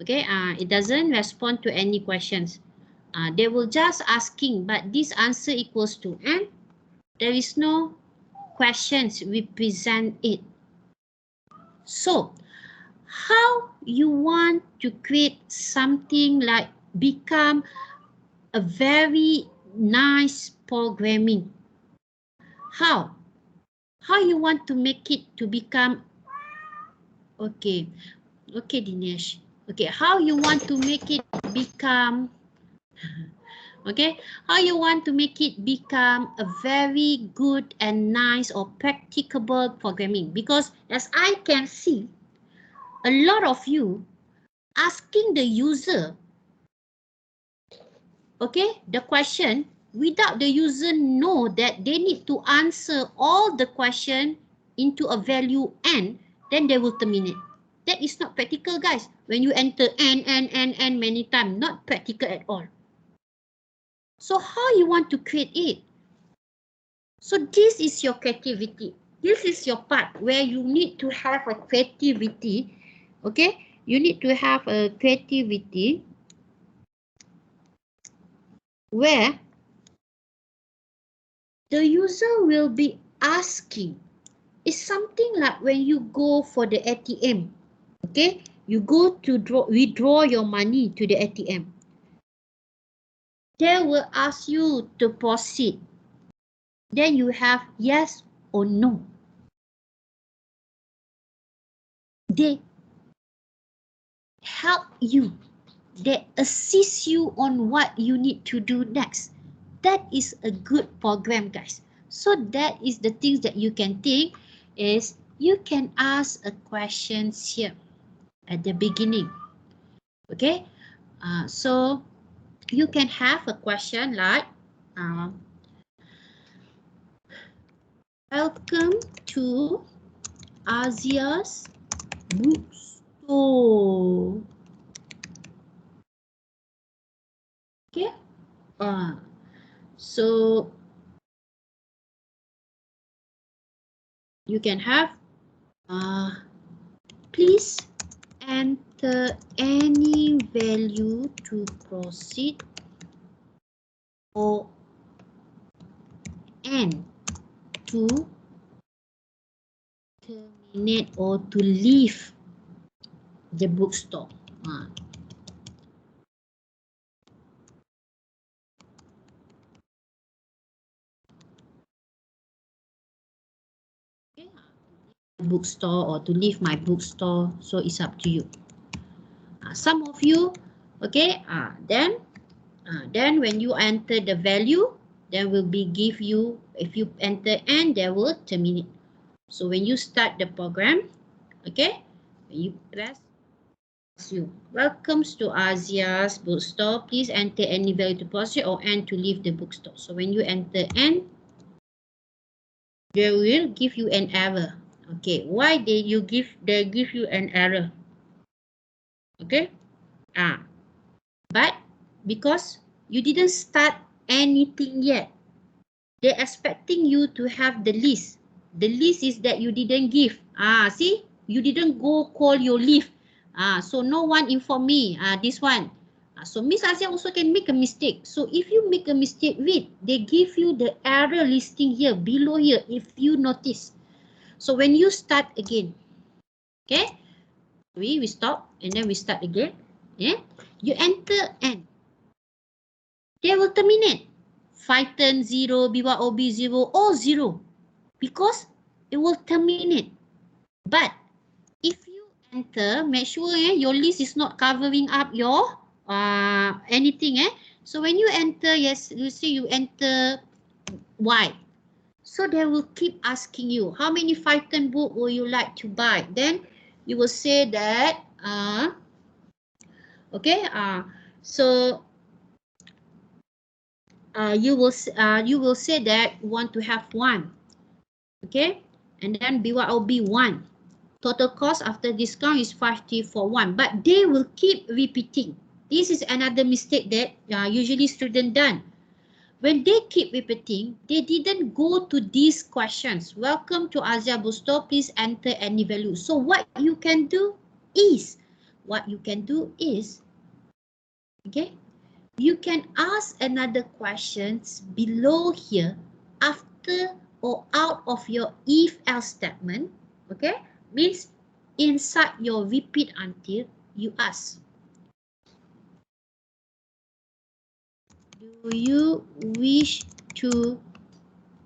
Okay, it doesn't respond to any questions. They will just asking, but this answer equals to n. There is no questions represent it. So how you want to create something like become a very nice programming? How you want to make it to become okay Dinesh, okay, how you want to make it become okay, how you want to make it become a very good and nice or practicable programming? Because as I can see, a lot of you asking the user, okay, the question without the user know that they need to answer all the question into a value n, then they will terminate. That is not practical, guys. When you enter n many times, not practical at all. So how you want to create it? So this is your creativity. This is your part where you need to have a creativity. Okay, you need to have a creativity where the user will be asking. It's something like when you go for the ATM. Okay, you go to withdraw your money to the ATM. They will ask you to proceed. Then you have yes or no. They help you. They assist you on what you need to do next. That is a good program, guys. So that is the things that you can think is you can ask a questions here at the beginning. Okay, so you can have a question like welcome to Asia's bookstore. Okay, so you can have please enter any value to proceed or n to terminate or to leave the bookstore. Okay. Bookstore or to leave my bookstore, so it's up to you. Some of you, okay, then when you enter the value, then will be give you, if you enter n, they will terminate. So when you start the program, okay, you press you. Welcomes to Asia's bookstore. Please enter any value to proceed or n to leave the bookstore. So when you enter n, they will give you an error. Okay, why they give you an error? Okay, but because you didn't start anything yet, they're expecting you to have the list. The list is that you didn't give. See, you didn't go call your leave. So no one inform me. This one. So Miss Asia also can make a mistake. So if you make a mistake, read. They give you the error listing here, below here, if you notice. So when you start again, okay, We stop and then we start again. Yeah, you enter N. They will terminate. Python 0, BYOB 0, all 0. Because it will terminate. But if you enter, make sure your list is not covering up your anything. So when you enter, yes, you see you enter Y. So they will keep asking you, how many Python book will you like to buy? Then you will say that, okay, so you will say that you want to have one, okay, and then BYOB 1. Total cost after discount is 50 for one, but they will keep repeating. This is another mistake that usually students done. When they keep repeating, they didn't go to these questions. Welcome to Asia Bookstore. Please enter any value. So what you can do is, okay, you can ask another questions below here after or out of your if-else statement, okay? Means inside your repeat until you ask. Do you wish to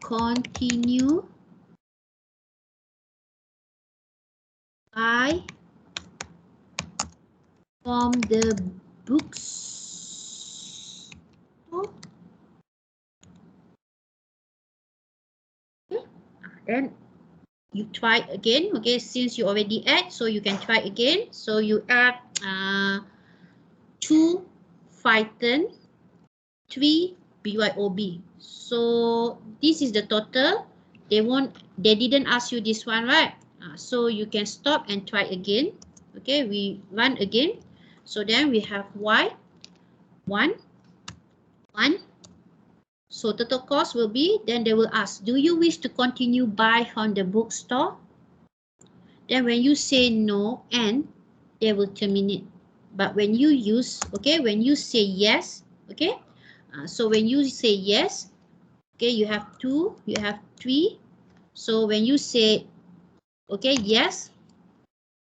continue buy from the books? Okay. Then you try again. Okay, since you already add, so you can try again. So you add 2 Python, 3 BYOB. So this is the total. They didn't ask you this one, right? So you can stop and try again. Okay, we run again. So then we have Y 1. So total cost will be, then they will ask, do you wish to continue buy from the bookstore? Then when you say no, and they will terminate. But when you use, okay, when you say yes, okay, so when you say yes, okay, you have 2, you have 3. So when you say, okay, yes,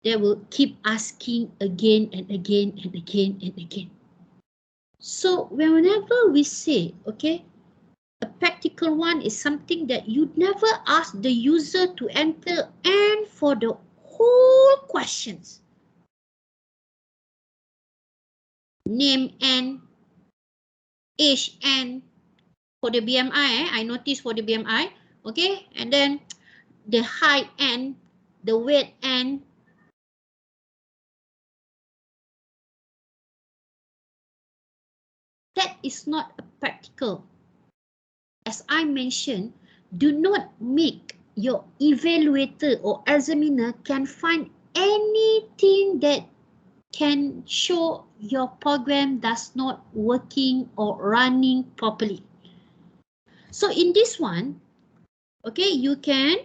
they will keep asking again and again and again and again. So whenever we say, okay, a practical one is something that you never ask the user to enter and for the whole questions. Name and age and for the BMI, I noticed for the BMI, okay, and then the height and the weight and that is not a practical. As I mentioned, do not make your evaluator or examiner can find anything that can show your program does not working or running properly. So in this one, okay, you can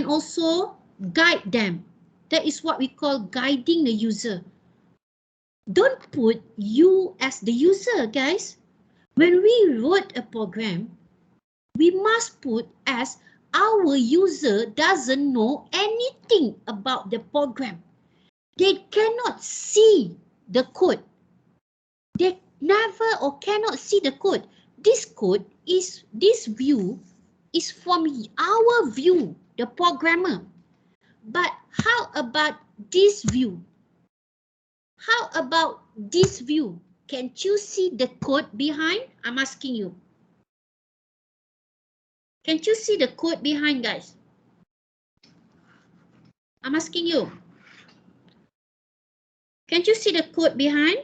also guide them. That is what we call guiding the user. Don't put you as the user, guys. When we wrote a program, we must put as our user doesn't know anything about the program. They cannot see the code. They never or cannot see the code. This code is, this view is from our view, the programmer. But how about this view? How about this view? Can you see the code behind? I'm asking you. Can you see the code behind, guys? I'm asking you. Can you see the code behind?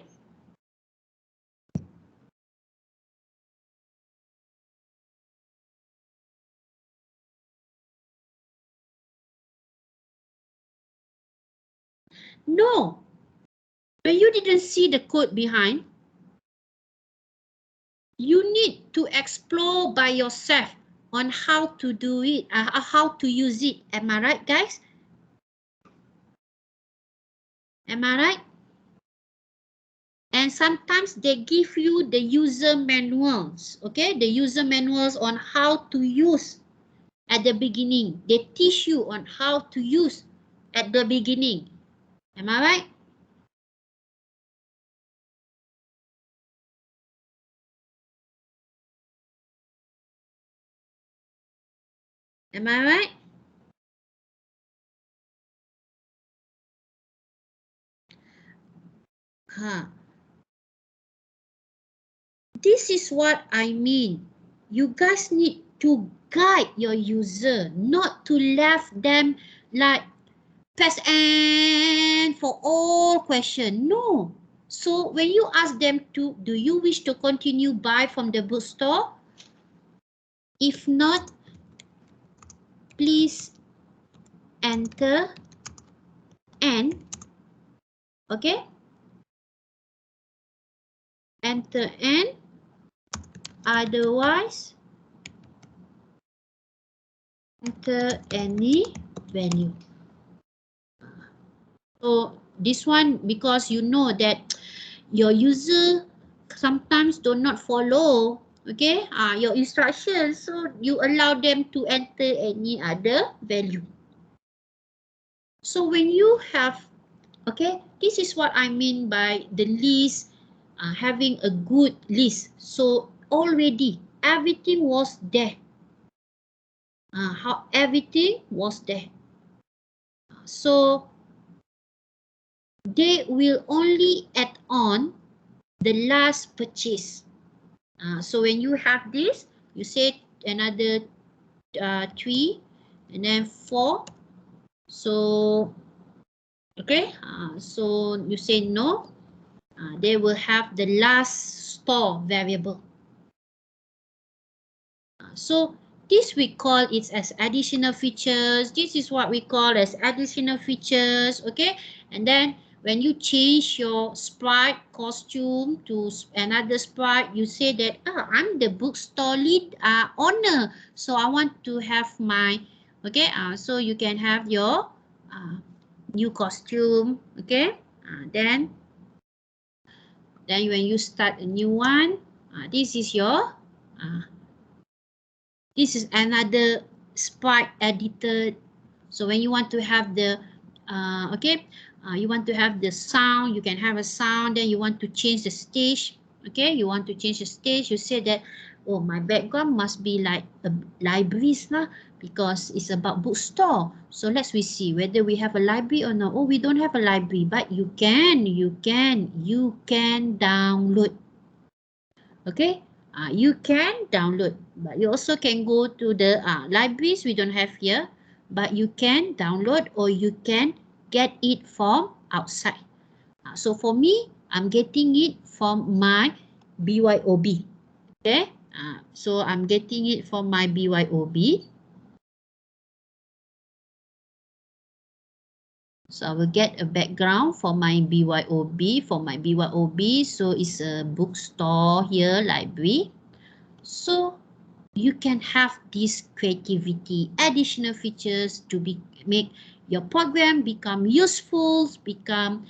No. When you didn't see the code behind, you need to explore by yourself on how to do it, how to use it. Am I right, guys? Am I right? And sometimes they give you the user manuals, okay? The user manuals on how to use at the beginning. They teach you on how to use at the beginning. Am I right? Am I right? Huh. This is what I mean. You guys need to guide your user, not to left them like press and for all question. No. So when you ask them to, do you wish to continue buy from the bookstore? If not, please enter N. Okay? Enter N. Otherwise, enter any value. So this one, because you know that your user sometimes do not follow, okay, your instructions, so you allow them to enter any other value. So when you have, okay, this is what I mean by the list, having a good list. So already everything was there. How everything was there. So they will only add on the last purchase. So when you have this, you say another 3 and then 4. So, okay, so you say no. They will have the last store variable. So this we call it as additional features. This is what we call as additional features, okay? And then when you change your sprite costume to another sprite, you say that, I'm the bookstore lead owner, so I want to have my, okay, so you can have your new costume, okay? Then when you start a new one, this is your this is another sprite editor. So when you want to have the you want to have the sound, you can have a sound. Then you want to change the stage, okay, you want to change the stage, you say that, oh, my background must be like a libraries lah, because it's about bookstore. So let's we see whether we have a library or not. Oh, we don't have a library, but you can download. Okay, you can download, but you also can go to the libraries we don't have here, but you can download or you can get it from outside. So for me, I'm getting it from my BYOB. Okay, so I'm getting it from my BYOB. So I will get a background for my BYOB. For my BYOB, so it's a bookstore here, library. So you can have this creativity, additional features to make your program become useful, become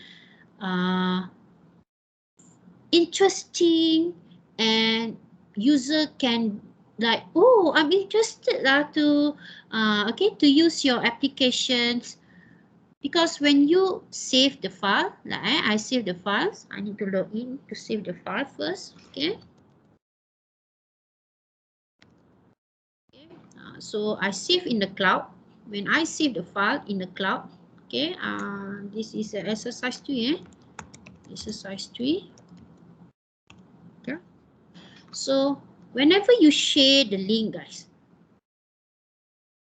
interesting, and user can like, oh, I'm interested to use your applications. Because when you save the file, like I save the files, I need to log in to save the file first, okay. So I save in the cloud. When I save the file in the cloud, okay, this is an exercise 3, exercise 3. Okay. So whenever you share the link, guys,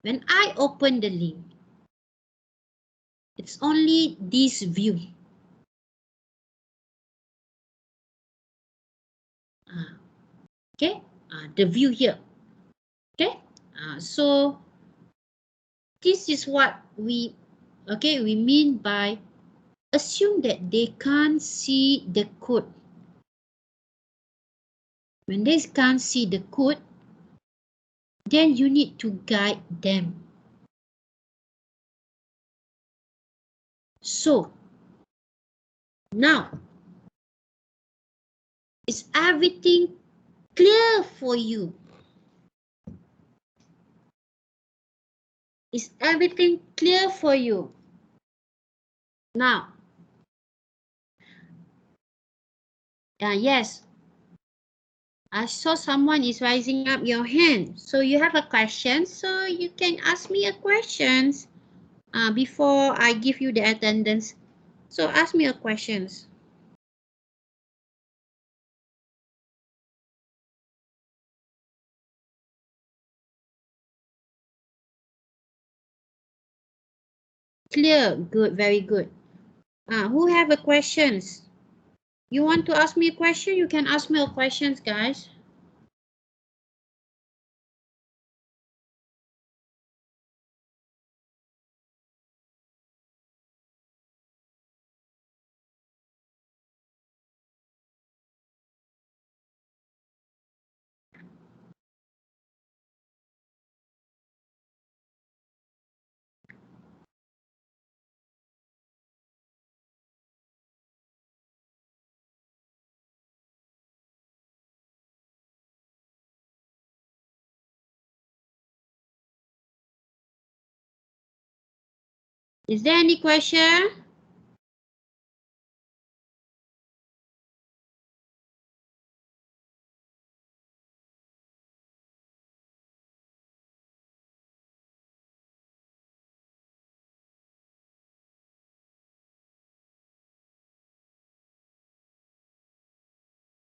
when I open the link, it's only this view. Okay, the view here. Okay, so this is what we mean by assume that they can't see the code. When they can't see the code, then you need to guide them. So now, is everything clear for you? Is everything clear for you? Now, yes, I saw someone is raising up your hand. So you have a question, so you can ask me a question before I give you the attendance. So ask me a questions. Clear, good, very good. Who have a questions? You want to ask me a question? You can ask me a questions, guys. Is there any question?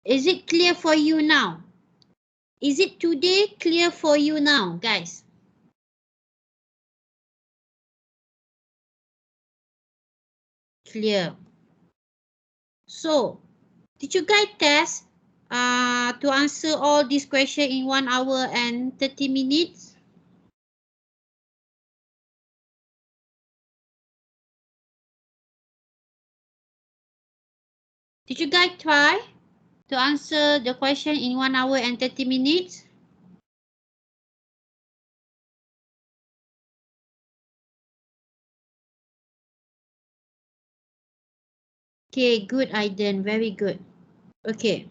Is it clear for you now? Is it today clear for you now, guys? Clear. So, did you guys test to answer all these questions in 1 hour and 30 minutes? Did you guys try to answer the question in 1 hour and 30 minutes? Okay, good, Aiden. Very good. Okay.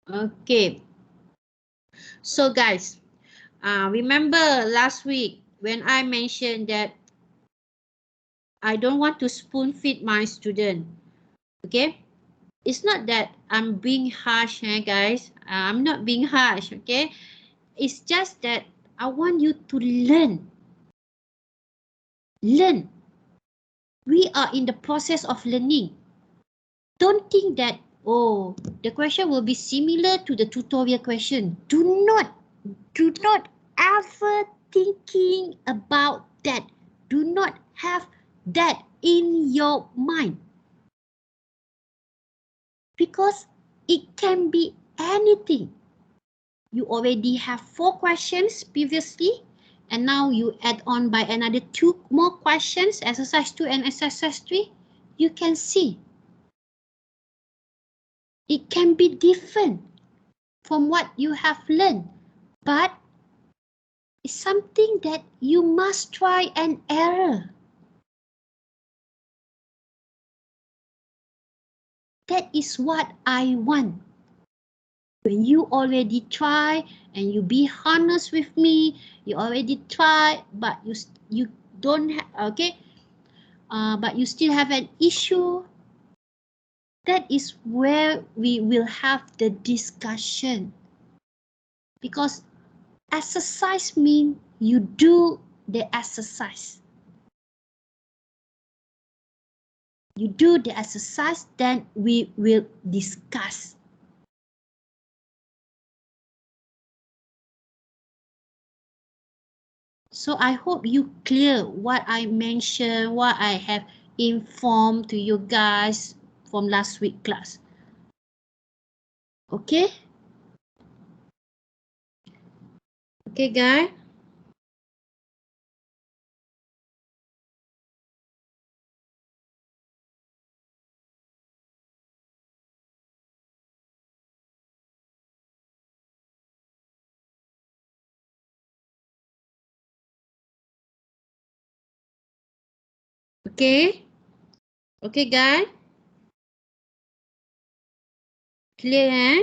Okay. So, guys, remember last week when I mentioned that I don't want to spoon feed my student. Okay? It's not that I'm being harsh, guys. I'm not being harsh, okay? It's just that I want you to learn. Learn. We are in the process of learning. Don't think that, oh, the question will be similar to the tutorial question. Do not ever thinking about that. Do not have that in your mind. Because it can be anything. You already have 4 questions previously, and now you add on by another 2 more questions, exercise 2 and exercise 3. You can see it can be different from what you have learned, but it's something that you must try and error. That is what I want. When you already try and you be honest with me, you already try, but you don't have, okay, but you still have an issue. That is where we will have the discussion. Because exercise means you do the exercise. You do the exercise, then we will discuss. So I hope you clear what I mentioned, what I have informed to you guys from last week class. Okay? Okay, guys? Okay? Okay, guys? Clear, eh?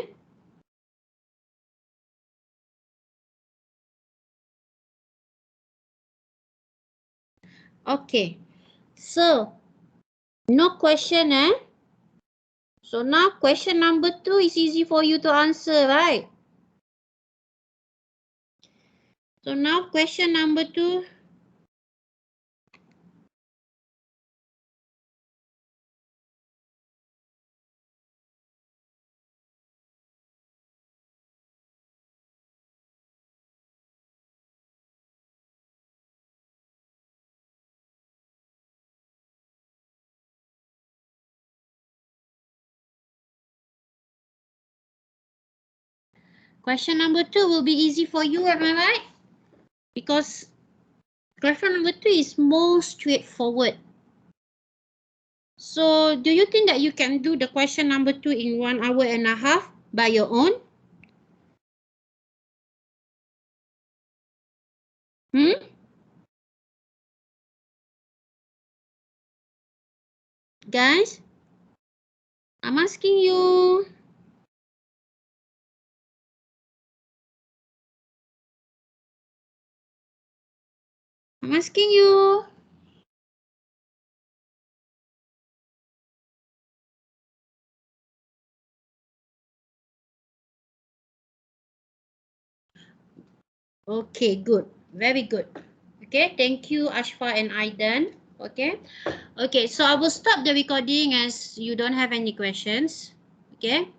Okay. So, no question, eh? So now question number 2 is easy for you to answer, right? So now question number 2. Question number 2 will be easy for you, am I right? Because question number 2 is more straightforward. So do you think that you can do the question number 2 in 1 hour and a half by your own? Guys, I'm asking you. I'm asking you. Okay, good. Very good. Okay, thank you, Ashfa and Aidan. Okay. Okay, so I will stop the recording as you don't have any questions. Okay.